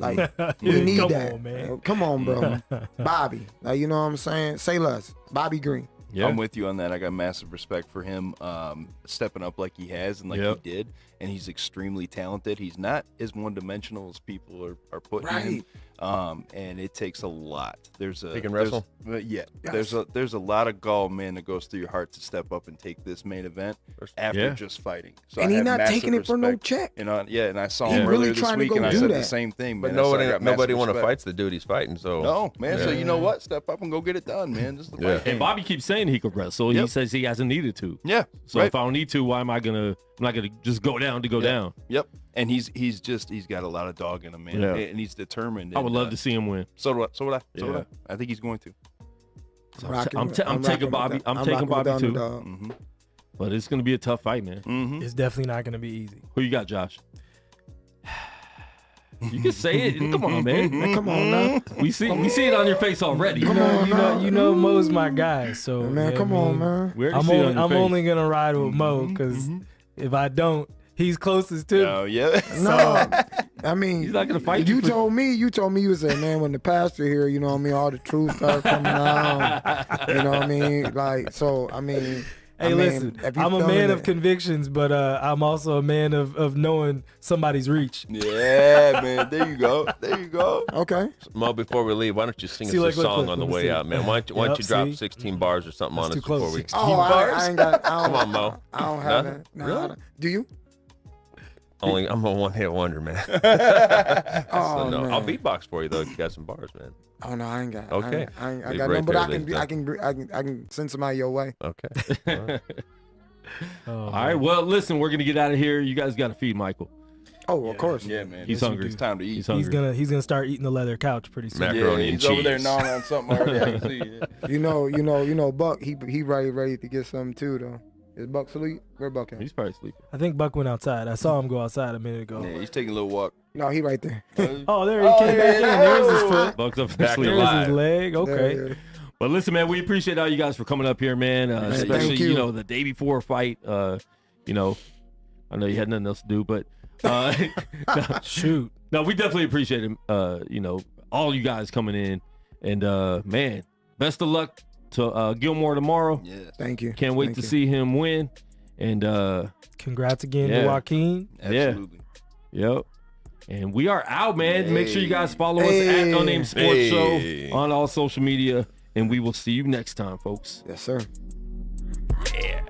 We need Come that. on, man. Come on, bro. Bobby. You know what I'm saying? Say less. Bobby Green. Yeah. I'm with you on that. I got massive respect for him stepping up like he has and he did. And he's extremely talented. He's not as one-dimensional as people are putting him. And it takes a lot. He can wrestle? There's a lot of gall, man, that goes through your heart to step up and take this main event after just fighting. So and I he's have not massive taking it for no respect. check. And I saw He him really earlier this trying to week, go and I do said that. the same thing, But man. So I got nobody massive want to respect. fight the dude he's fighting. So No, man. So you know what? Step up and go get it done, man. This is the fight. And Bobby keeps saying he could wrestle. He says he hasn't needed to. Yeah. So if I don't need to, why am I gonna? I'm not gonna just go down to go down. Yep. And he's got a lot of dog in him, man. Yeah. And he's determined. I would love to see him win. So would I. Yeah. I think he's going to. I'm taking Bobby. I'm taking Bobby too. But it's gonna be a tough fight, man. It's definitely not gonna be easy. Who you got, Josh? You can say it. Come on, man. Come on now. We see it on your face already. You know Mo's my guy. So Man, come on, man. We already I'm see it on your face. only gonna ride with Mo because If I don't, he's closest to. Oh yeah. No, I mean, He's not gonna fight you. You told me, you said, man, when the pastor here, you know what I mean, all the truth started coming out. You know what I mean? Like, so, I mean. Hey, listen, I'm a man of convictions, but I'm also a man of knowing somebody's reach. Yeah, man. There you go. There you go. Okay. Mo, before we leave, why don't you sing us look, a song look, on the let me way see. out, man? Why don't you drop see? 16 bars or something That's on too us close. before we... 16 Oh, I ain't got. Come on, Mo. I don't have Nothing? it. No, Really? I don't. Do you? I'm a one-hit wonder, man. Oh, So, no, man. I'll beatbox for you though if you got some bars, man. Oh no, I ain't got. Okay. I ain't Big got right none, but there, I ladies and can send somebody your way. Okay. All right. All right. Well, listen, we're gonna get out of here. You guys got to feed Michael. Oh, of course. Yeah, man. He's Yes, hungry. It's time to eat. He's hungry. He's gonna start eating the leather couch pretty soon. Macaroni yeah, and he's over there cheese. gnawing on something already. I can see it. You know, Buck. He ready to get something too though. Is Buck asleep? Where Buck at? He's probably sleeping. I think Buck went outside. I saw him go outside a minute ago. Yeah, he's taking a little walk. No, he right there. Oh, there he came back in. There's his foot. Buck's up Back sleep. to There's live. his leg. Okay. There, yeah. But listen, man, we appreciate all you guys for coming up here, man. Especially, thank you. the day before a fight. I know you had nothing else to do, but Shoot. no, we definitely appreciate it. All you guys coming in, and man, best of luck to Gillmore tomorrow. Yes. Thank you. Can't wait Thank to you. see him win. And Congrats again Yeah. to Joaquin. Absolutely. yep. And we are out, man. Make sure you guys follow us Hey. at Unnamed Sports Hey. Show on all social media, and we will see you next time, folks. Yes, sir. Yeah.